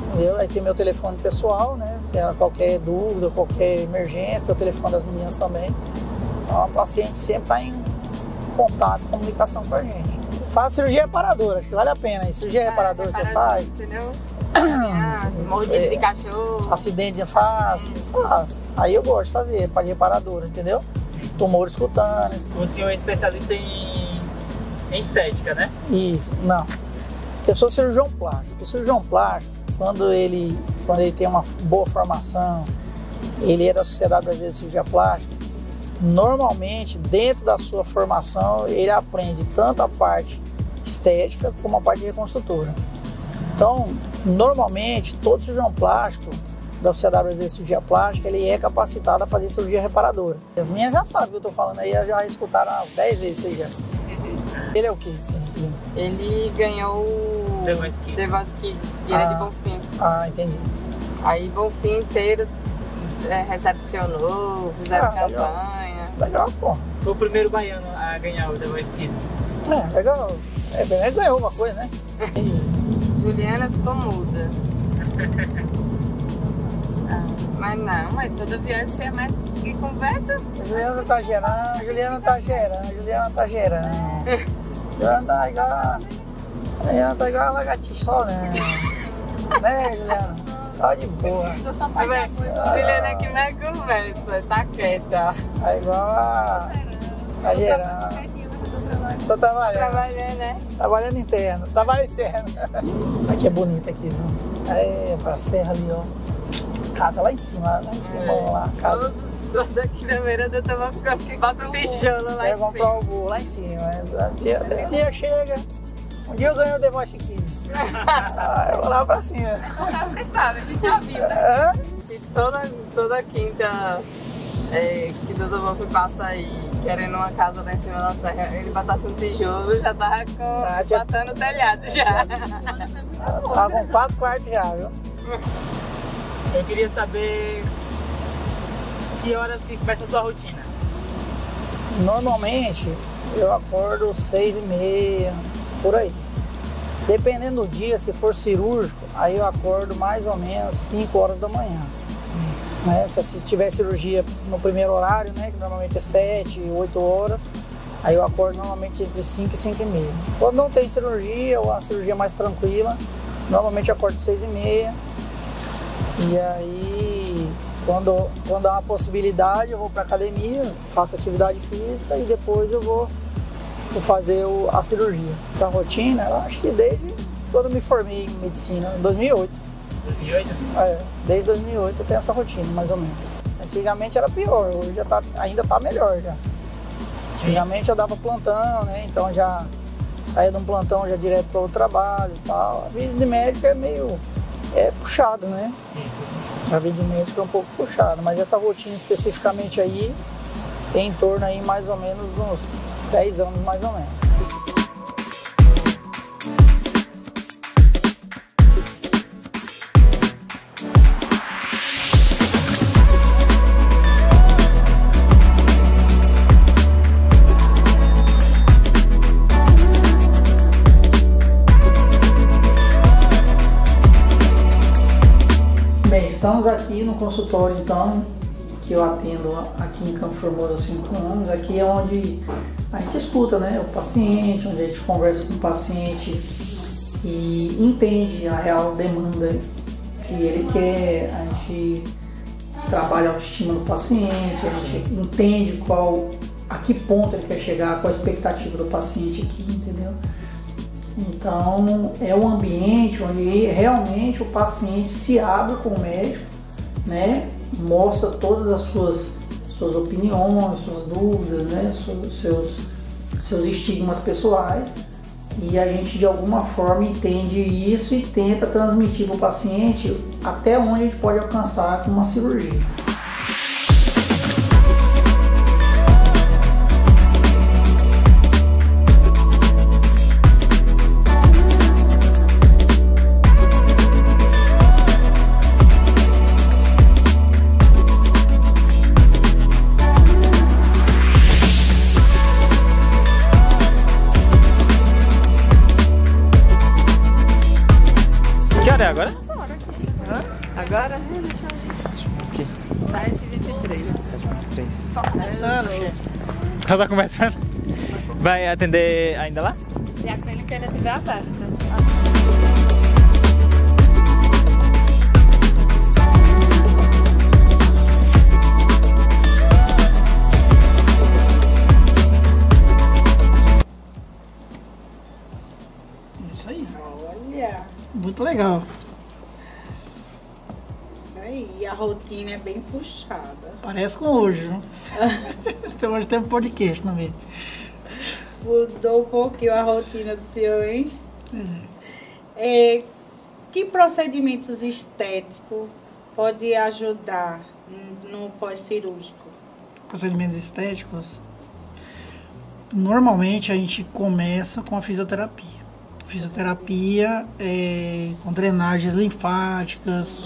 Entendeu? Aí tem meu telefone pessoal, né? Se há qualquer dúvida, qualquer emergência, tem o telefone das meninas também. Então a paciente sempre está em contato, comunicação com a gente. Faz cirurgia reparadora, acho que vale a pena. E cirurgia reparadora você faz? Entendeu? Mordida de cachorro. Acidente de face, faz. Aí eu gosto de fazer, para reparadora, entendeu? Sim. Tumores cutâneos. O senhor é especialista em estética, né? Isso, não. Eu sou cirurgião plástico. O cirurgião plástico, quando ele tem uma boa formação, ele é da Sociedade Brasileira de Cirurgia Plástica, normalmente, dentro da sua formação, ele aprende tanto a parte estética como a parte reconstrutora. Então, normalmente, todo cirurgião plástico da Sociedade Brasileira de Cirurgia Plástica, ele é capacitado a fazer cirurgia reparadora. As minhas já sabem o que eu estou falando aí, já escutaram umas 10 vezes isso já. Ele é o quê? Ele ganhou o The Voice Kids. The Voice Kids, e ele é de Bonfim. Ah, entendi. Aí Bonfim inteiro recepcionou, fizeram campanha. Legal, pô. Foi o primeiro baiano a ganhar o The Voice Kids. Legal. Ele ganhou uma coisa, né? Juliana ficou muda. Mas toda viagem é mais que conversa. Juliana tá gerando. Juliana tá igual a lagartixa só, né? Né, Juliana? Só de boa. Juliana que não é conversa, tá quieta. É igual a gerando. Tô trabalhando. Trabalhando, né? Trabalhando interno. Trabalho interno. Aqui é bonito aqui, viu? É, pra serra ali, ó. Casa lá em cima, vamos lá. Casa. Todo aqui na beira eu tava ficando que bota um tijolo lá em cima. Comprar o burro lá em cima. Um dia chega. Um dia eu ganho o The Voice Kids. Eu vou lá pra cima. Vocês sabem, a gente já viu, né? Se toda quinta que o Dr. Wolf passa aí querendo uma casa lá em cima da serra, ele botasse um tijolo, já tava batendo o telhado já. Tava com 4 quartos já, viu? Eu queria saber que horas que começa a sua rotina. Normalmente eu acordo 6h30, por aí. Dependendo do dia, se for cirúrgico, aí eu acordo mais ou menos 5 horas da manhã. Né? Se tiver cirurgia no primeiro horário, né, que normalmente é 7, 8 horas, aí eu acordo normalmente entre 5 e 5h30. Quando não tem cirurgia ou a cirurgia mais tranquila, normalmente eu acordo 6h30. E aí, quando há uma possibilidade, eu vou para academia, faço atividade física e depois eu vou fazer a cirurgia. Essa rotina, eu acho que desde quando eu me formei em medicina, em 2008. 2008? Desde 2008 eu tenho essa rotina, mais ou menos. Antigamente era pior, hoje ainda tá melhor já. Antigamente eu dava plantão, né? Então já saía de um plantão já direto para o trabalho e tal. A vida de médico é meio puxado, né? Isso. A vida de médico é um pouco puxada, mas essa rotina especificamente aí tem em torno aí mais ou menos uns 10 anos mais ou menos. Bem, estamos aqui no consultório então, que eu atendo aqui em Campo Formoso há 5 anos. Aqui é onde a gente escuta, né, o paciente, onde a gente conversa com o paciente e entende a real demanda que ele quer. A gente trabalha a autoestima do paciente, a gente entende a que ponto ele quer chegar, qual a expectativa do paciente aqui, entendeu? Então é um ambiente onde realmente o paciente se abre com o médico, né? Mostra todas as suas opiniões, suas dúvidas, né? seus estigmas pessoais, e a gente de alguma forma entende isso e tenta transmitir para o paciente até onde a gente pode alcançar com uma cirurgia. Agora? Agora? Aqui. 7h23. Só começando, gente. Só tá começando? Vai atender ainda lá? E a clínica ainda estiver aberta. Isso aí. Olha, Muito legal. isso aí. E a rotina é bem puxada. Parece com hoje, né? Hoje tem um podcast também. Mudou um pouquinho a rotina do senhor, hein? Que procedimentos estéticos pode ajudar no pós-cirúrgico? Procedimentos estéticos. Normalmente a gente começa com a fisioterapia. Fisioterapia com drenagens linfáticas.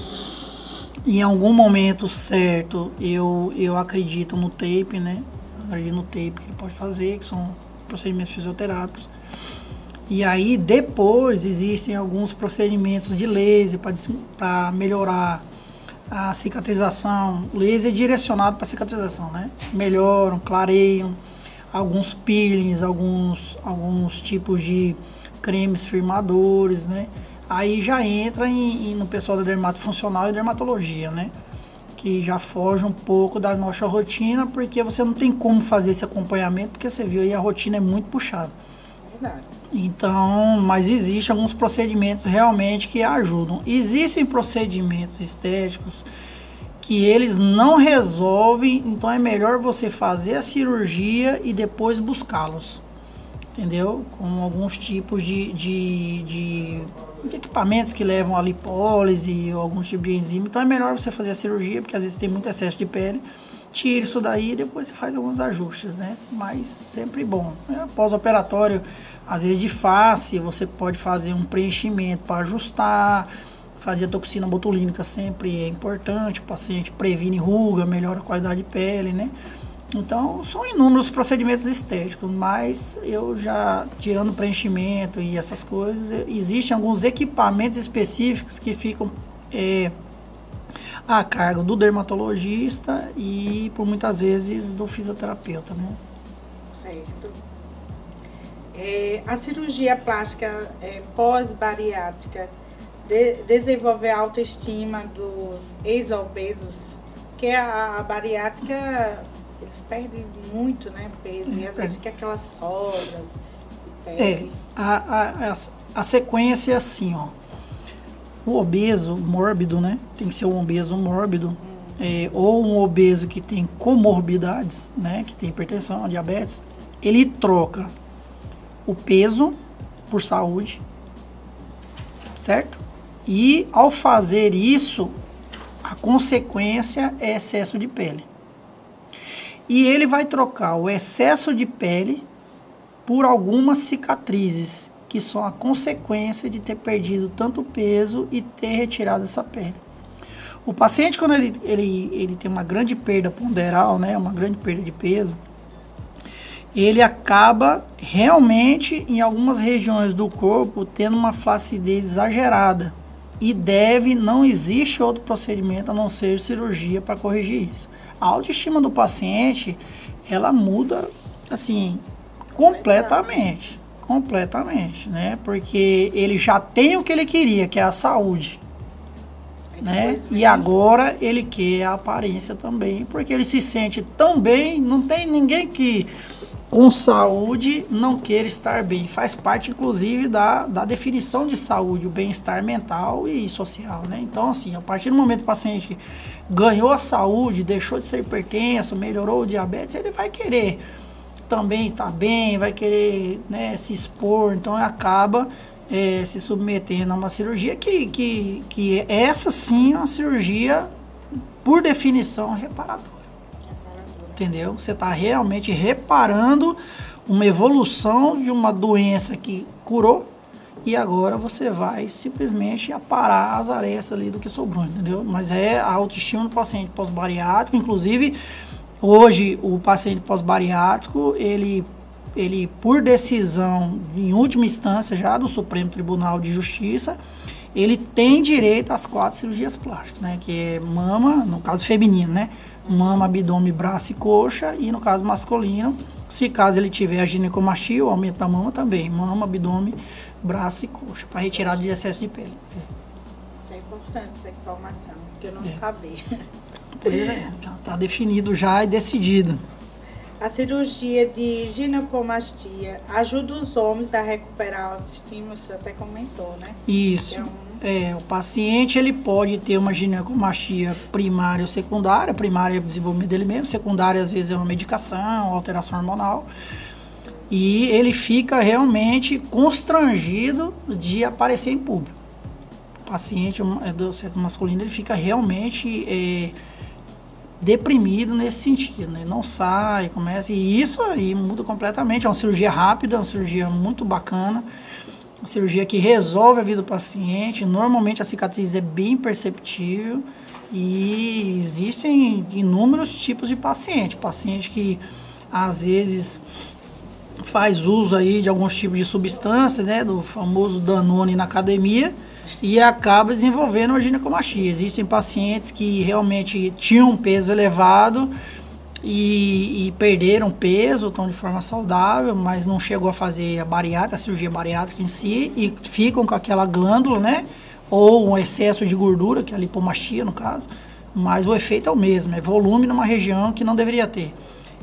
Em algum momento certo, eu acredito no tape, né? Eu acredito no tape que ele pode fazer, que são procedimentos fisioterápicos. E aí depois existem alguns procedimentos de laser para melhorar a cicatrização. O laser é direcionado para cicatrização, né? Melhoram, clareiam, alguns peelings, alguns tipos de cremes firmadores, né? Aí já entra no pessoal da dermatofuncional e dermatologia, né? que já foge um pouco da nossa rotina, porque você não tem como fazer esse acompanhamento, porque você viu aí a rotina é muito puxada. Verdade. Então, mas existem alguns procedimentos realmente que ajudam. Existem procedimentos estéticos que eles não resolvem, então é melhor você fazer a cirurgia e depois buscá-los, entendeu? Com alguns tipos de equipamentos que levam a lipólise ou algum tipo de enzima, então é melhor você fazer a cirurgia, porque às vezes tem muito excesso de pele, tira isso daí e depois você faz alguns ajustes, né? Mas sempre bom. Pós-operatório, às vezes de face, você pode fazer um preenchimento para ajustar. Fazer a toxina botulínica sempre é importante, o paciente previne ruga, melhora a qualidade de pele, né? Então, são inúmeros procedimentos estéticos, mas eu já, tirando preenchimento e essas coisas, existem alguns equipamentos específicos que ficam a cargo do dermatologista e, por muitas vezes, do fisioterapeuta, né? Certo. A cirurgia plástica pós-bariátrica desenvolver a autoestima dos ex-obesos, que a bariátrica, eles perdem muito, né, peso, e às vezes fica aquelas sobras de pele. A sequência é assim, ó. O obeso mórbido, né, tem que ser um obeso mórbido, ou um obeso que tem comorbidades, né, que tem hipertensão, diabetes, ele troca o peso por saúde, certo? E ao fazer isso, a consequência é excesso de pele. E ele vai trocar o excesso de pele por algumas cicatrizes, que são a consequência de ter perdido tanto peso e ter retirado essa pele. O paciente, quando ele tem uma grande perda ponderal, né, uma grande perda de peso, ele acaba realmente, em algumas regiões do corpo, tendo uma flacidez exagerada. E não existe outro procedimento a não ser cirurgia para corrigir isso. A autoestima do paciente, ela muda, assim, completamente, né? Porque ele já tem o que ele queria, que é a saúde, né? E agora ele quer a aparência também, porque ele se sente tão bem, não tem ninguém que com saúde não queira estar bem. Faz parte, inclusive, da definição de saúde, o bem-estar mental e social, né? Então, assim, a partir do momento que o paciente ganhou a saúde, deixou de ser hipertenso, melhorou o diabetes, ele vai querer também estar bem, vai querer, né, se expor, então acaba se submetendo a uma cirurgia que essa sim é uma cirurgia, por definição, reparadora. Entendeu? Você está realmente reparando uma evolução de uma doença que curou e agora você vai simplesmente aparar as arestas ali do que sobrou, entendeu? Mas é a autoestima do paciente pós-bariátrico. Inclusive, hoje o paciente pós-bariátrico, ele por decisão, em última instância já do Supremo Tribunal de Justiça, ele tem direito às 4 cirurgias plásticas, né? Que é mama, no caso feminino, né? Mama, abdômen, braço e coxa, e no caso masculino, se caso ele tiver a ginecomastia, o aumento da mama também, mama, abdômen, braço e coxa, para retirada de excesso de pele. Isso é importante, essa informação, porque eu não sabia. Pois é, já está definido já e decidido. A cirurgia de ginecomastia ajuda os homens a recuperar a autoestima, você até comentou, né? Isso. O paciente ele pode ter uma ginecomastia primária ou secundária. Primária é o desenvolvimento dele mesmo, secundária às vezes é uma medicação, alteração hormonal. E ele fica realmente constrangido de aparecer em público. O paciente do sexo masculino ele fica realmente deprimido nesse sentido, né? Não sai, começa, e isso aí muda completamente. É uma cirurgia rápida, uma cirurgia muito bacana. Uma cirurgia que resolve a vida do paciente. Normalmente a cicatriz é bem perceptível e existem inúmeros tipos de paciente. Paciente que às vezes faz uso aí de alguns tipos de substâncias, né, do famoso Danone na academia, e acaba desenvolvendo uma ginecomastia. Existem pacientes que realmente tinham um peso elevado e perderam peso, estão de forma saudável, mas não chegou a fazer a cirurgia bariátrica em si, e ficam com aquela glândula, né? Ou um excesso de gordura, que é a lipomastia no caso, mas o efeito é o mesmo, é volume numa região que não deveria ter.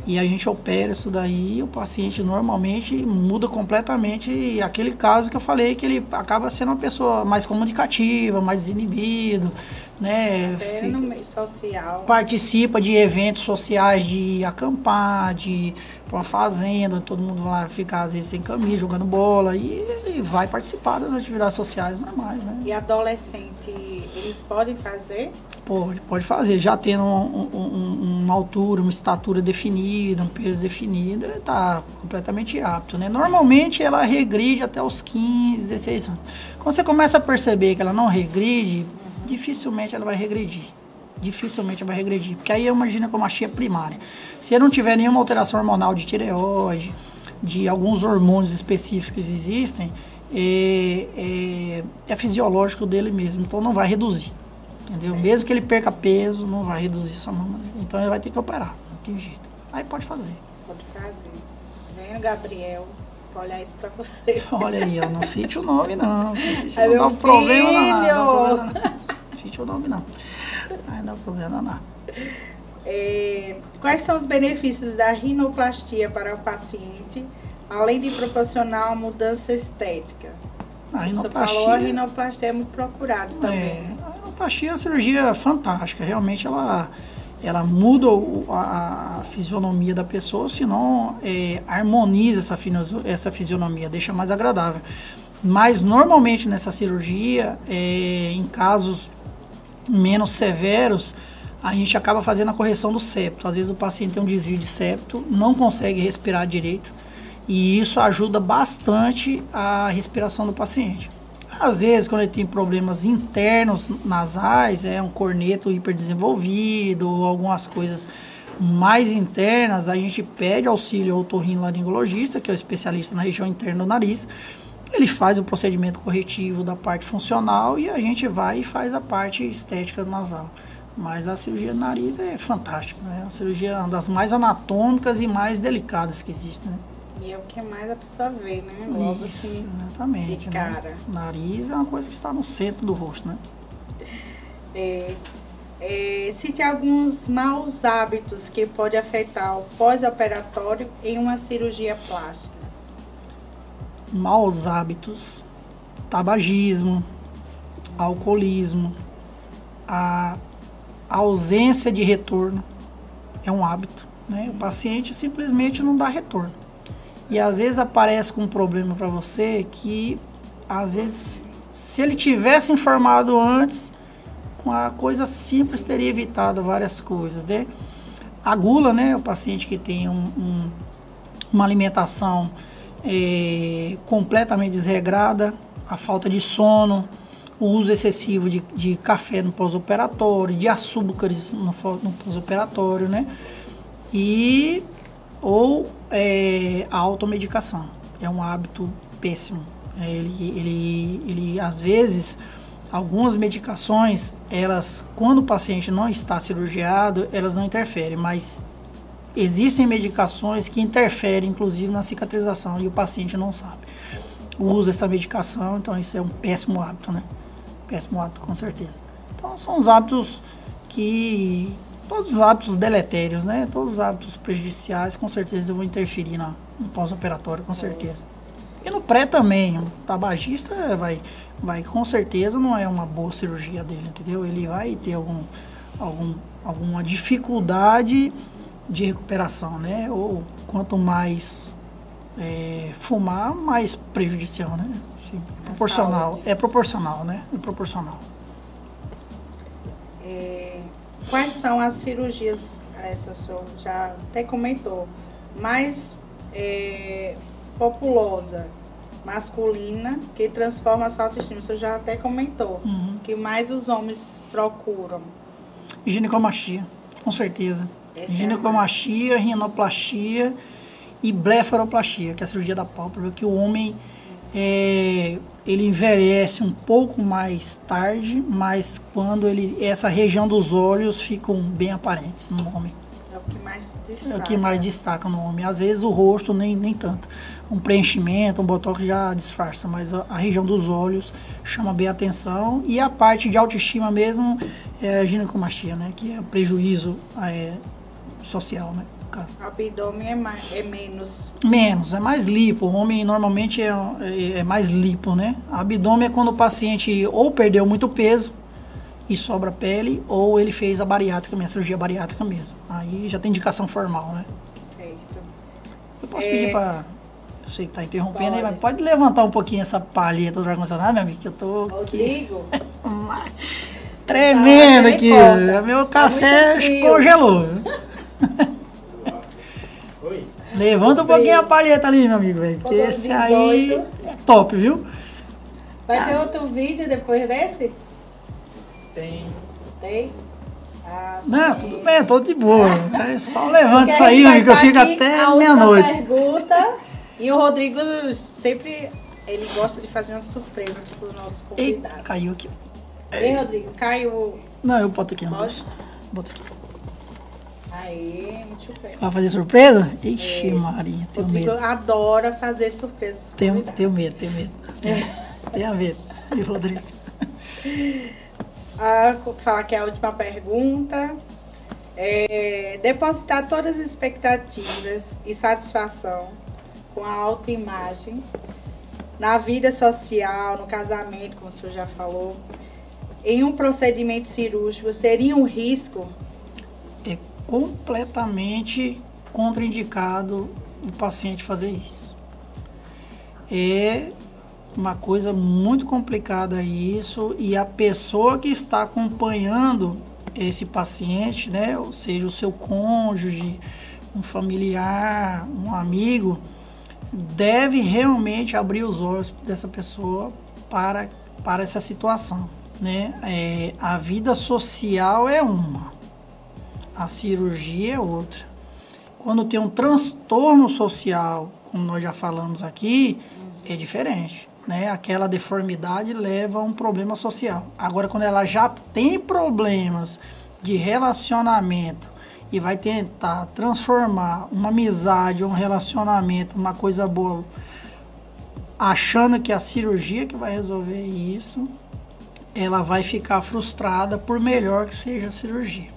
E a gente opera isso daí e o paciente normalmente muda completamente. E aquele caso que eu falei, que ele acaba sendo uma pessoa mais comunicativa, mais desinibido, né? Até no meio social. Participa de eventos sociais, de acampar, de ir para uma fazenda, todo mundo vai lá ficar às vezes sem camisa, jogando bola. E ele vai participar das atividades sociais normais, né? E adolescente, eles podem fazer? Pode fazer, já tendo uma altura, uma estatura definida, um peso definido, ele está completamente apto, né? Normalmente ela regride até os 15, 16 anos. Quando você começa a perceber que ela não regride, dificilmente ela vai regredir. Dificilmente ela vai regredir, porque aí é uma ginecomastia primária. Se não tiver nenhuma alteração hormonal de tireoide, de alguns hormônios específicos que existem, é fisiológico dele mesmo, então não vai reduzir. Entendeu? Mesmo que ele perca peso, não vai reduzir essa mama. Então ele vai ter que operar, não tem jeito. Aí pode fazer. Pode fazer. Vendo, Gabriel, vou olhar isso pra você. Olha aí, ó, não cite o nome não. Cite É não dá meu problema não. Não dá filho. problema não. Cite o nome não. Aí não dá problema não. Quais são os benefícios da rinoplastia para o paciente, além de proporcionar uma mudança estética? A Você falou, a rinoplastia é muito procurada também. A rinoplastia é uma cirurgia fantástica. Realmente ela muda a fisionomia da pessoa, senão harmoniza essa fisionomia, deixa mais agradável. Mas normalmente nessa cirurgia, em casos menos severos, a gente acaba fazendo a correção do septo. Às vezes o paciente tem um desvio de septo, não consegue respirar direito, e isso ajuda bastante a respiração do paciente. Às vezes, quando ele tem problemas internos nasais, um corneto hiperdesenvolvido, ou algumas coisas mais internas, a gente pede auxílio ao otorrinolaringologista, que é o especialista na região interna do nariz. Ele faz o procedimento corretivo da parte funcional e a gente vai e faz a parte estética nasal. Mas a cirurgia do nariz é fantástica, né? É uma cirurgia uma das mais anatômicas e mais delicadas que existe, né? E é o que mais a pessoa vê, né? Logo Isso, assim, exatamente, de cara. Né? O nariz é uma coisa que está no centro do rosto, né? Cite alguns maus hábitos que pode afetar o pós-operatório em uma cirurgia plástica. Maus hábitos: tabagismo, alcoolismo, a ausência de retorno é um hábito, né? O paciente simplesmente não dá retorno. E às vezes aparece com um problema para você que, às vezes, se ele tivesse informado antes, com a coisa simples teria evitado várias coisas, né? A gula, né? O paciente que tem uma alimentação completamente desregrada, a falta de sono, o uso excessivo de café no pós-operatório, de açúcares no pós-operatório, né? Ou a automedicação. É um hábito péssimo. Ele às vezes, algumas medicações, quando o paciente não está cirurgiado, elas não interferem, mas existem medicações que interferem, inclusive, na cicatrização, e o paciente não sabe. Usa essa medicação, então isso é um péssimo hábito, né? Péssimo hábito, com certeza. Então, são os hábitos todos os hábitos deletérios, né? Todos os hábitos prejudiciais, com certeza, vão interferir no pós-operatório, com certeza. E no pré também, o tabagista vai com certeza, não é uma boa cirurgia dele, entendeu? Ele vai ter alguma dificuldade de recuperação, né? Ou quanto mais fumar, mais prejudicial, né? Sim, proporcional. É proporcional, né? É proporcional. Quais são as cirurgias, essa o senhor já até comentou, mais populosa, masculina, que transforma a sua autoestima, o senhor já até comentou, que mais os homens procuram? Ginecomastia, com certeza. Ginecomastia, rinoplastia e blefaroplastia, que é a cirurgia da pálpebra, que o homem ele envelhece um pouco mais tarde, mas quando essa região dos olhos ficam bem aparentes no homem. É o que mais destaca. É o que mais destaca no homem. Às vezes o rosto nem tanto. Um preenchimento, um botox já disfarça, mas a região dos olhos chama bem a atenção. E a parte de autoestima mesmo é a ginecomastia, né? Que é o prejuízo social, né? No caso. O abdômen é menos. Menos, é mais lipo. O homem normalmente é mais lipo, né? Abdômen é quando o paciente ou perdeu muito peso e sobra pele, ou ele fez a bariátrica mesmo, a cirurgia bariátrica mesmo. Aí já tem indicação formal, né? Certo. Eu posso pedir para você que está interrompendo aí, Pode. mas pode levantar um pouquinho essa palheta do ar-condicionado, meu amigo, que eu tô aqui Rodrigo, tremendo Tá, aqui. conta. Meu Tá café muito frio. congelou. Oi? Levanta um pouquinho a palheta ali, meu amigo, velho, porque Faltou esse aí 18. é top, viu? vai ter outro vídeo depois desse? Tem. Tem? Ah, Não, sim. tudo bem, eu tô de boa. É só levanta Porque isso a aí, gente meu vai amigo, que eu tá fico aqui, até a última meia-noite. pergunta. E o Rodrigo sempre, ele gosta de fazer umas surpresas para os nossos Eita, convidados. caiu aqui. Ei, Rodrigo, caiu. Não, eu boto aqui na Pode? bolsa. Bota aqui. Aí, muito bem. Vai fazer surpresa? Ixi, Maria, tenho Rodrigo medo. adora fazer surpresas. Tenho medo, Tenho medo de Rodrigo. Vou falar que é a última pergunta. Depositar todas as expectativas e satisfação com a autoimagem na vida social, no casamento, como o senhor já falou, em um procedimento cirúrgico, seria um risco? É completamente contraindicado o paciente fazer isso. É uma coisa muito complicada isso, e a pessoa que está acompanhando esse paciente, né, ou seja, o seu cônjuge, um familiar, um amigo, deve realmente abrir os olhos dessa pessoa para essa situação, né? A vida social é uma, a cirurgia é outra. Quando tem um transtorno social, como nós já falamos aqui, é diferente, né? Aquela deformidade leva a um problema social. Agora, quando ela já tem problemas de relacionamento e vai tentar transformar uma amizade, um relacionamento, uma coisa boa, achando que é a cirurgia que vai resolver isso, ela vai ficar frustrada por melhor que seja a cirurgia.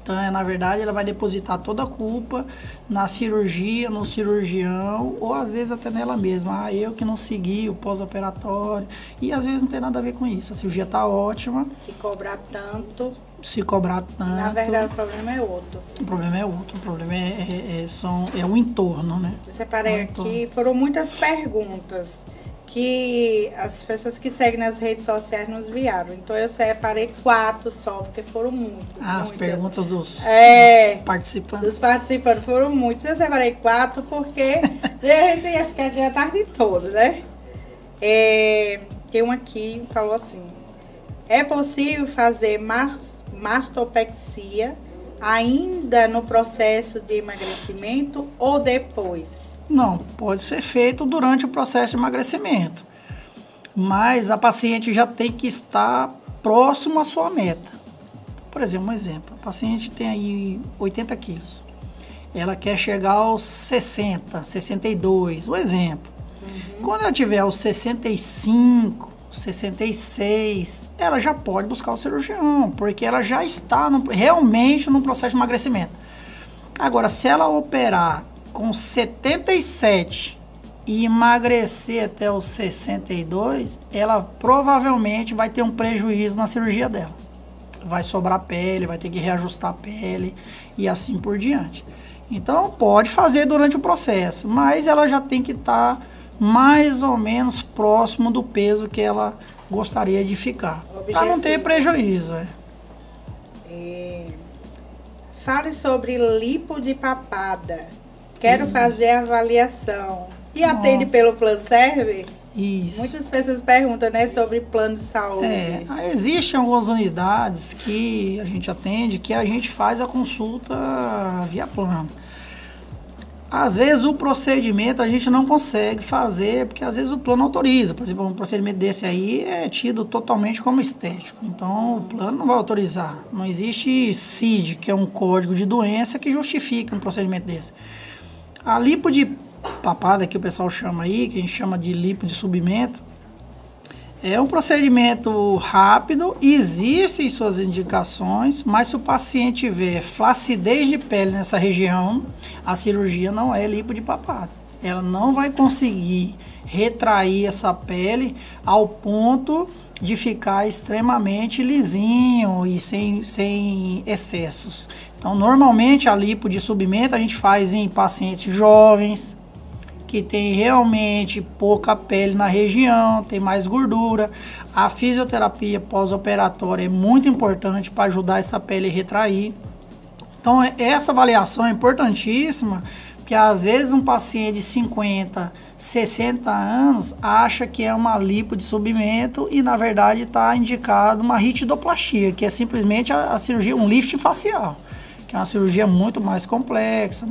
Então, na verdade, ela vai depositar toda a culpa na cirurgia, no cirurgião, ou às vezes até nela mesma. Eu que não segui o pós-operatório. E às vezes não tem nada a ver com isso. A cirurgia está ótima. Se cobrar tanto, Se cobrar tanto. na verdade o problema é outro. O problema é outro. O problema é o entorno, né? Eu separei Então. aqui, foram muitas perguntas que as pessoas que seguem nas redes sociais nos enviaram. Então eu separei 4 só, porque foram muitas. As muitas. perguntas dos participantes. Dos participantes foram muitos. Eu separei 4 porque a gente ia ficar aqui a tarde toda, né? Tem um aqui que falou assim: é possível fazer mastopexia ainda no processo de emagrecimento ou depois? Não, pode ser feito durante o processo de emagrecimento, mas a paciente já tem que estar próximo à sua meta. Por exemplo, um exemplo, a paciente tem aí 80 quilos, ela quer chegar aos 60, 62, um exemplo. Quando ela tiver aos 65, 66, ela já pode buscar o cirurgião, porque ela já está realmente no processo de emagrecimento. Agora, se ela operar com 77 e emagrecer até os 62, ela provavelmente vai ter um prejuízo na cirurgia dela. Vai sobrar pele, vai ter que reajustar a pele e assim por diante. Então, pode fazer durante o processo, mas ela já tem que estar mais ou menos próximo do peso que ela gostaria de ficar, para não ter prejuízo. Fale sobre lipo de papada. Quero fazer a avaliação. E atende pelo Plano Serve? Isso. Muitas pessoas perguntam, né, sobre plano de saúde. Existem algumas unidades que a gente atende, que a gente faz a consulta via plano. Às vezes o procedimento a gente não consegue fazer, porque às vezes o plano autoriza. Por exemplo, um procedimento desse aí é tido totalmente como estético. Então o plano não vai autorizar. Não existe CID, que é um código de doença, que justifica um procedimento desse. A lipo de papada, que o pessoal chama aí, que a gente chama de lipo de subimento, é um procedimento rápido, existem suas indicações, mas se o paciente tiver flacidez de pele nessa região, a cirurgia não é lipo de papada. Ela não vai conseguir retrair essa pele ao ponto de ficar extremamente lisinho e sem excessos. Então, normalmente a lipo de subimento a gente faz em pacientes jovens, que tem realmente pouca pele na região, tem mais gordura. A fisioterapia pós-operatória é muito importante para ajudar essa pele a retrair. Então, essa avaliação é importantíssima, porque às vezes um paciente de 50, 60 anos acha que é uma lipo de subimento e, na verdade, está indicado uma ritidoplastia, que é simplesmente a cirurgia, um lift facial, que é uma cirurgia muito mais complexa,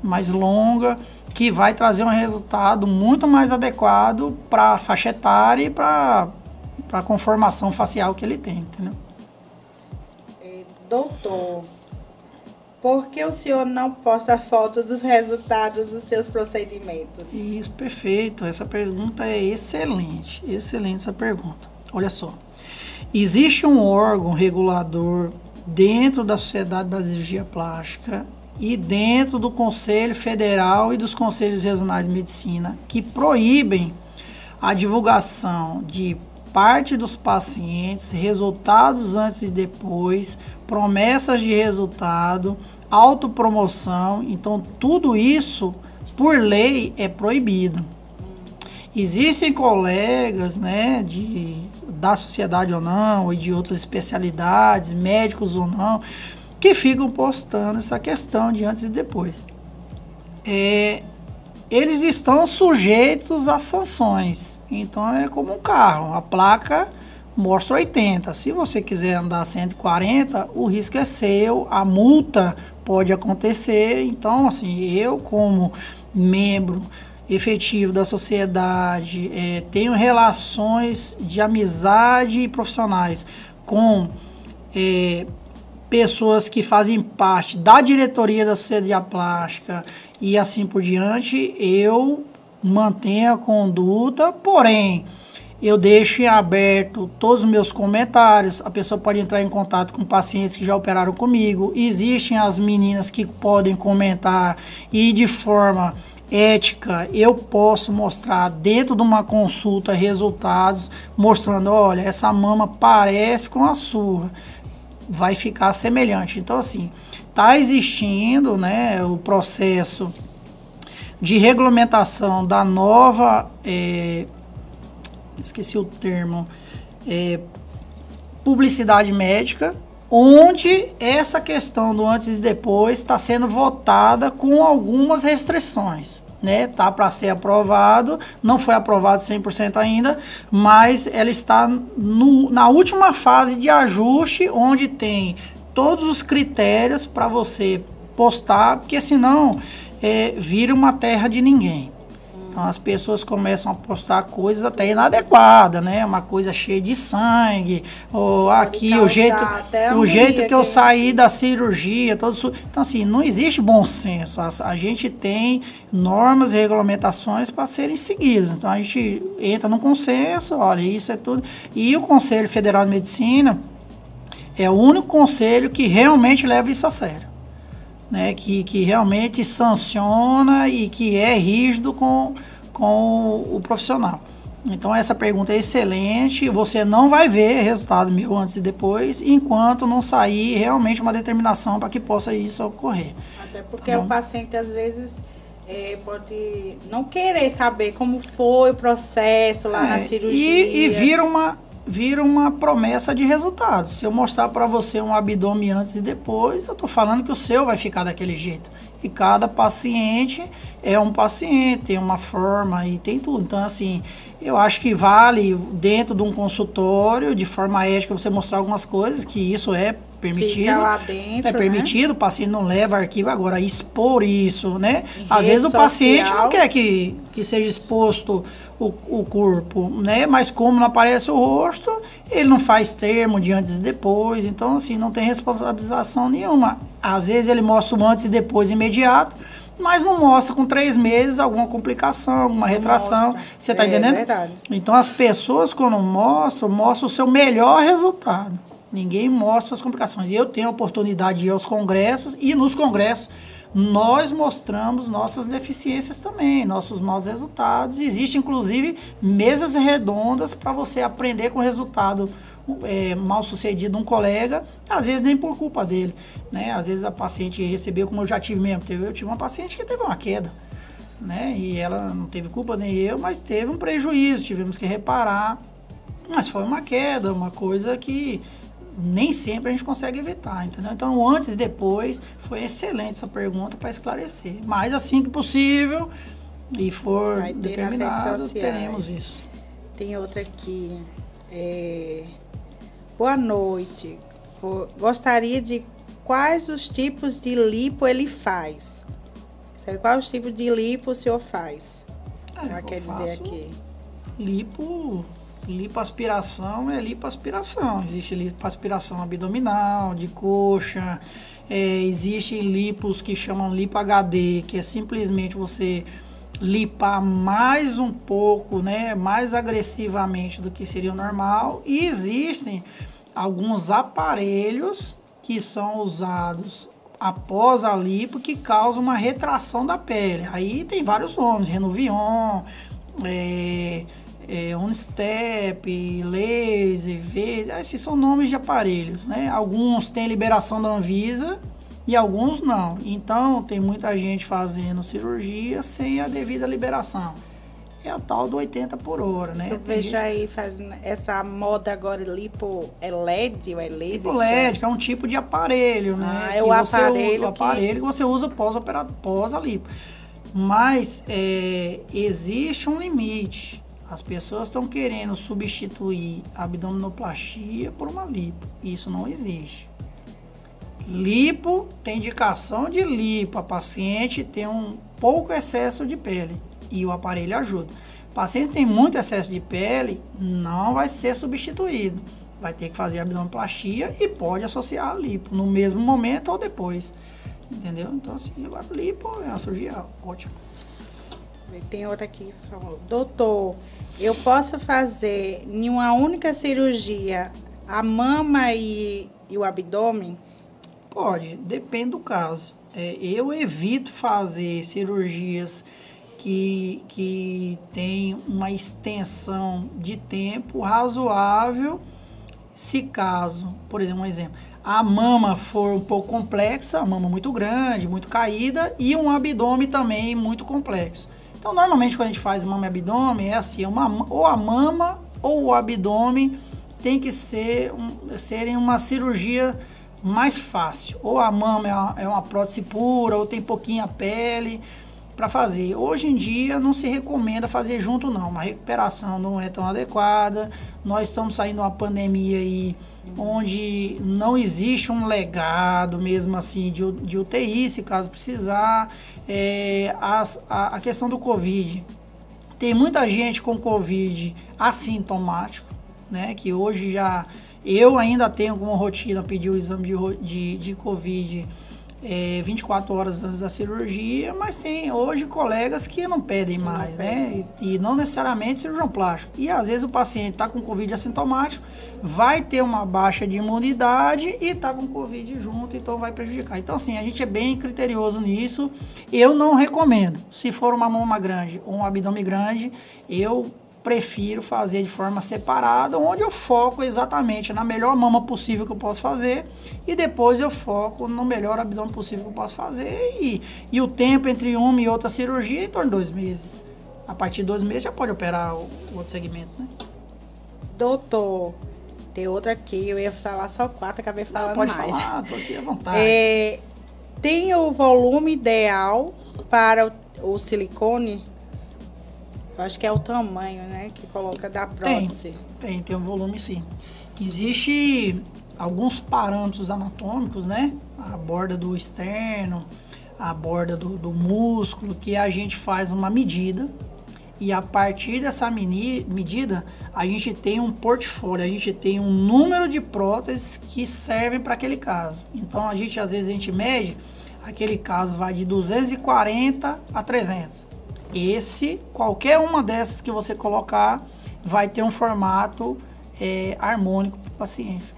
mais longa, que vai trazer um resultado muito mais adequado para a faixa etária e para a conformação facial que ele tem, entendeu? Doutor, por que o senhor não posta fotos dos resultados dos seus procedimentos? Isso, perfeito. Essa pergunta é excelente. Excelente essa pergunta. Olha só. Existe um órgão regulador dentro da Sociedade Brasileira de Cirurgia Plástica e dentro do Conselho Federal e dos Conselhos Regionais de Medicina que proíbem a divulgação de parte dos pacientes, resultados antes e depois, promessas de resultado, autopromoção. Então, tudo isso, por lei, é proibido. Existem colegas, né, da sociedade ou não, ou de outras especialidades, médicos ou não, que ficam postando essa questão de antes e depois. Eles estão sujeitos a sanções. Então é como um carro, a placa mostra 80. Se você quiser andar 140, o risco é seu, a multa pode acontecer. Então, assim, eu como membro efetivo da sociedade, tenho relações de amizade e profissionais com pessoas que fazem parte da diretoria da Sociedade Plástica e assim por diante, eu mantenho a conduta, porém, eu deixo em aberto todos os meus comentários. A pessoa pode entrar em contato com pacientes que já operaram comigo. Existem as meninas que podem comentar e de forma ética eu posso mostrar dentro de uma consulta resultados, mostrando, olha, essa mama parece com a sua, vai ficar semelhante. Então, assim, está existindo, né, o processo de regulamentação da nova, esqueci o termo, publicidade médica, onde essa questão do antes e depois está sendo votada com algumas restrições, né? Tá para ser aprovado, não foi aprovado 100% ainda, mas ela está na última fase de ajuste, onde tem todos os critérios para você postar, porque senão vira uma terra de ninguém. Então as pessoas começam a postar coisas até inadequadas, né? Uma coisa cheia de sangue, ou aqui o jeito que eu saí da cirurgia, então assim, não existe bom senso. A gente tem normas e regulamentações para serem seguidas. Então a gente entra num consenso, olha, isso é tudo. E o Conselho Federal de Medicina é o único conselho que realmente leva isso a sério, né, que realmente sanciona e que é rígido com o profissional. Então essa pergunta é excelente. Você não vai ver resultado meu antes e depois enquanto não sair realmente uma determinação para que possa isso ocorrer. Até porque o paciente às vezes pode não querer saber como foi o processo lá na cirurgia. E vira uma promessa de resultados. Se eu mostrar para você um abdômen antes e depois, eu estou falando que o seu vai ficar daquele jeito. E cada paciente é um paciente, tem uma forma e tem tudo. Então, assim, eu acho que vale, dentro de um consultório, de forma ética, você mostrar algumas coisas, que isso é permitido. Fica lá dentro, é permitido, o paciente não leva arquivo. Agora, expor isso, né? Em Às rede vezes o paciente social. não quer que seja exposto o corpo, né? Mas como não aparece o rosto, ele não faz termo de antes e depois. Então, assim, não tem responsabilização nenhuma. Às vezes ele mostra o antes e depois imediato, mas não mostra com 3 meses alguma complicação, alguma retração. Mostra. Você está entendendo? Verdade. Então, as pessoas, quando mostram o seu melhor resultado. Ninguém mostra as complicações. E eu tenho a oportunidade de ir aos congressos, e nos congressos nós mostramos nossas deficiências também, nossos maus resultados. Existe, inclusive, mesas redondas para você aprender com o resultado mal sucedido de um colega, às vezes nem por culpa dele, né? Às vezes a paciente recebeu, como eu já tive mesmo, eu tive uma paciente que teve uma queda, né? E ela não teve culpa nem eu, mas teve um prejuízo, tivemos que reparar, mas foi uma queda, uma coisa que nem sempre a gente consegue evitar, entendeu? Então, o antes e depois, foi excelente essa pergunta para esclarecer. Mas assim que possível e for Vai ter nas redes determinado, sociais. teremos isso. Tem outra aqui. Boa noite. Gostaria de quais os tipos de lipo ele faz? Sabe quais os tipos de lipo o senhor faz? Ela quer dizer aqui. Lipoaspiração é lipoaspiração. Existe lipoaspiração abdominal, de coxa. Existe lipos que chamam lipo HD, que é simplesmente você lipar mais um pouco, né, mais agressivamente do que seria o normal. E existem alguns aparelhos que são usados após a lipo que causam uma retração da pele. Aí tem vários nomes, Renuvion, Unistep, laser, esses são nomes de aparelhos, né? Alguns têm liberação da Anvisa e alguns não. Então, tem muita gente fazendo cirurgia sem a devida liberação. É o tal do 80 por hora, né? Eu vejo aí fazendo essa moda agora, lipo, é LED ou é laser? Lipo LED, que é um tipo de aparelho, né? É o aparelho que você usa pós a lipo. Mas existe um limite. As pessoas estão querendo substituir a abdominoplastia por uma lipo. Isso não existe. Lipo tem indicação de lipo. A paciente tem um pouco excesso de pele e o aparelho ajuda. O paciente tem muito excesso de pele, não vai ser substituído. Vai ter que fazer a abdominoplastia e pode associar a lipo no mesmo momento ou depois. Entendeu? Então, assim, agora lipo é uma cirurgia ótima. Tem outra aqui que falou: doutor, eu posso fazer em uma única cirurgia a mama e o abdômen? Pode, depende do caso. Eu evito fazer cirurgias que tem uma extensão de tempo razoável, se caso, por exemplo, um exemplo, a mama for um pouco complexa, a mama muito grande, muito caída, e um abdômen também muito complexo. Então, normalmente, quando a gente faz mama e abdômen, é assim, ou a mama ou o abdômen tem que serem uma cirurgia mais fácil. Ou a mama é uma prótese pura, ou tem pouquinha pele para fazer. Hoje em dia, não se recomenda fazer junto, não. A recuperação não é tão adequada. Nós estamos saindo de uma pandemia aí, onde não existe um legado mesmo assim de UTI, se caso precisar. A questão do Covid. Tem muita gente com Covid assintomático, né? Que hoje eu ainda tenho como rotina pedir o exame de Covid 24 horas antes da cirurgia, mas tem hoje colegas que não pedem mais, né? E não necessariamente cirurgião plástico. E às vezes o paciente está com Covid assintomático, vai ter uma baixa de imunidade e está com Covid junto, então vai prejudicar. Então, assim, a gente é bem criterioso nisso. Eu não recomendo. Se for uma mama grande ou um abdômen grande, eu prefiro fazer de forma separada, onde eu foco exatamente na melhor mama possível que eu posso fazer e depois eu foco no melhor abdômen possível que eu posso fazer e o tempo entre uma e outra cirurgia é em torno de 2 meses. A partir de 2 meses já pode operar o outro segmento, né? Doutor, tem outra aqui, eu ia falar só 4, acabei falando pode mais. Pode falar, tô aqui à vontade. Tem o volume ideal para o silicone? Eu acho que é o tamanho, né, que coloca da prótese. Tem um volume, sim. Existe alguns parâmetros anatômicos, né? A borda do externo, a borda do músculo, que a gente faz uma medida. E a partir dessa medida, a gente tem um portfólio, a gente tem um número de próteses que servem para aquele caso. Então, às vezes a gente mede, aquele caso vai de 240 a 300. Qualquer uma dessas que você colocar, vai ter um formato harmônico para o paciente.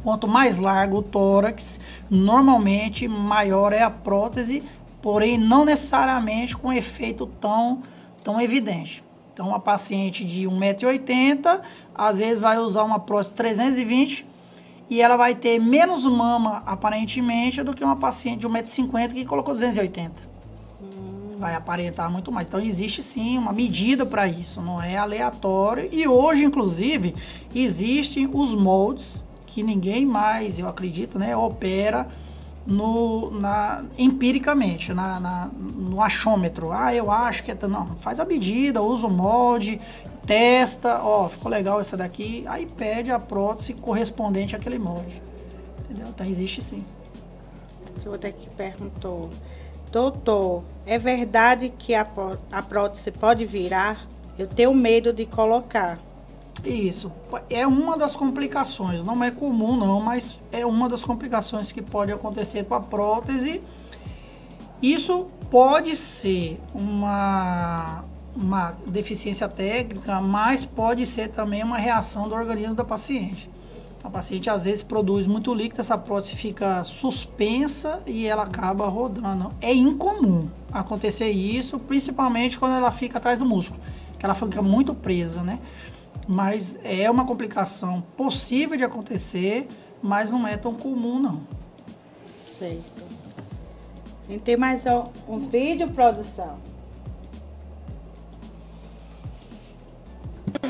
Quanto mais largo o tórax, normalmente maior é a prótese, porém não necessariamente com efeito tão evidente. Então, uma paciente de 1,80 m, às vezes vai usar uma prótese 320 e ela vai ter menos mama, aparentemente, do que uma paciente de 1,50 m que colocou 280. Vai aparentar muito mais. Então, existe sim uma medida para isso, não é aleatório. E hoje, inclusive, existem os moldes que ninguém mais, eu acredito, né, opera empiricamente, no achômetro. Eu acho que não, faz a medida, usa o molde, testa, ficou legal essa daqui, aí pede a prótese correspondente àquele molde. Entendeu? Então existe sim. O outro aqui perguntou: doutor, é verdade que a prótese pode virar? Eu tenho medo de colocar. Isso, é uma das complicações, não é comum não, mas é uma das complicações que pode acontecer com a prótese. Isso pode ser uma deficiência técnica, mas pode ser também uma reação do organismo da paciente. A paciente às vezes produz muito líquido, essa prótese fica suspensa e ela acaba rodando. É incomum acontecer isso, principalmente quando ela fica atrás do músculo, que ela fica muito presa, né? Mas é uma complicação possível de acontecer, mas não é tão comum, não. Certo. A gente tem mais um vídeo, produção.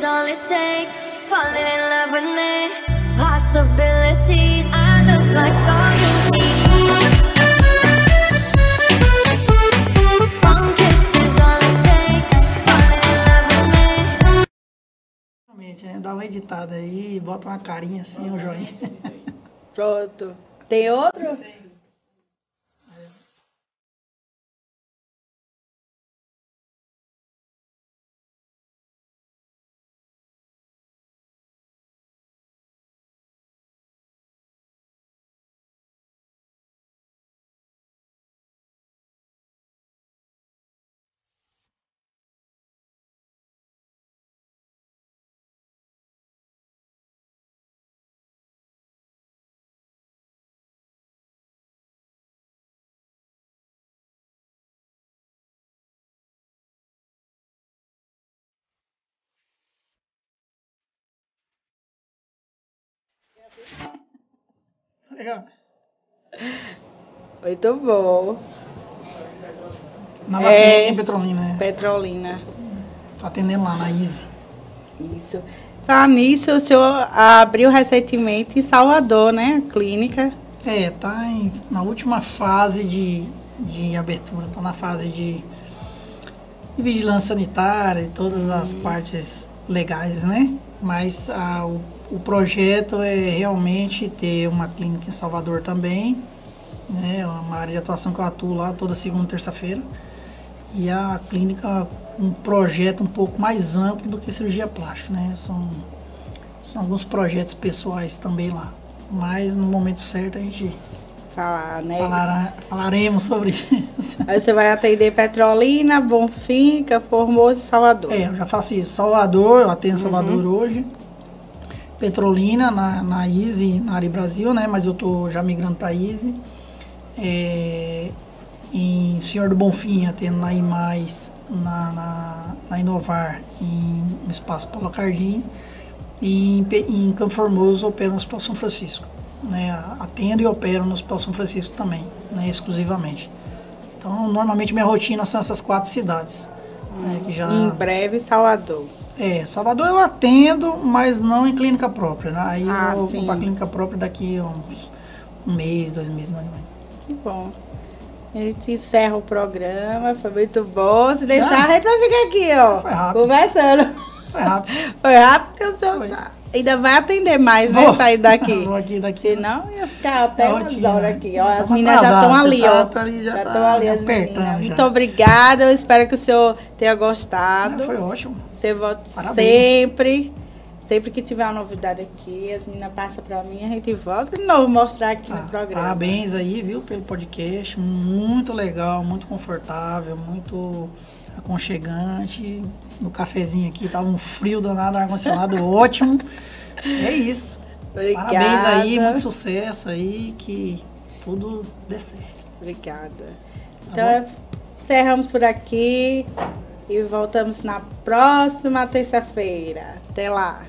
All it takes, falling in love with me, possibilities, I look like all you need. One kiss is all it takes, falling in love with me. Realmente, né? Dá uma editada aí, bota uma carinha assim, um joinha. Pronto. Tem outro? Legal. Muito bom. Nova Clínica em Petrolina, né? Petrolina. Tô atendendo lá na Easy. Isso. Falar nisso, o senhor abriu recentemente em Salvador, né? A clínica. Tá na última fase de abertura, tá na fase de vigilância sanitária e todas as partes legais, né? Mas o projeto é realmente ter uma clínica em Salvador também, né? Uma área de atuação que eu atuo lá toda segunda e terça-feira. E a clínica, um projeto um pouco mais amplo do que cirurgia plástica, né? São alguns projetos pessoais também lá. Mas no momento certo a gente falaremos sobre isso. Aí você vai atender Petrolina, Bonfica, Formoso e Salvador. Eu já faço isso. Salvador, eu atendo Salvador hoje. Petrolina, na Easy, na área Brasil, né? Mas eu tô já migrando para Easy. Em Senhor do Bonfim, atendo na IMAIS, na Inovar, no Espaço Paulo Cardim. E em Campo Formoso, opero no Hospital São Francisco. Né? Atendo e opero no Hospital São Francisco também, né? Exclusivamente. Então, normalmente minha rotina são essas 4 cidades. Né? Que já... Em breve, Salvador. Salvador eu atendo, mas não em clínica própria. Né? Aí eu sim. vou para clínica própria daqui a um mês, 2 meses mais ou menos. Que bom. A gente encerra o programa, foi muito bom. Se deixar, a gente vai ficar aqui, ó. Foi rápido. Conversando. Foi rápido. Foi rápido porque o senhor Foi. tá ainda vai atender mais, né? Sair daqui. Vou aqui daqui. Senão ia ficar até umas rotina, horas né? aqui. Já Ó, as estamos meninas já estão ali, ó. Já estão ali as apertando meninas. já. Muito obrigada. Eu espero que o senhor tenha gostado. Foi ótimo. Você volte Parabéns. sempre. Sempre que tiver uma novidade aqui, as meninas passam para mim, a gente volta de novo mostrar aqui no programa. Parabéns aí, viu, pelo podcast. Muito legal, muito confortável, muito aconchegante. No cafezinho aqui, tava um frio danado, ar-condicionado ótimo. É isso. Obrigada. Parabéns aí, muito sucesso aí, que tudo dê certo. Obrigada. Então, encerramos por aqui e voltamos na próxima terça-feira. Até lá.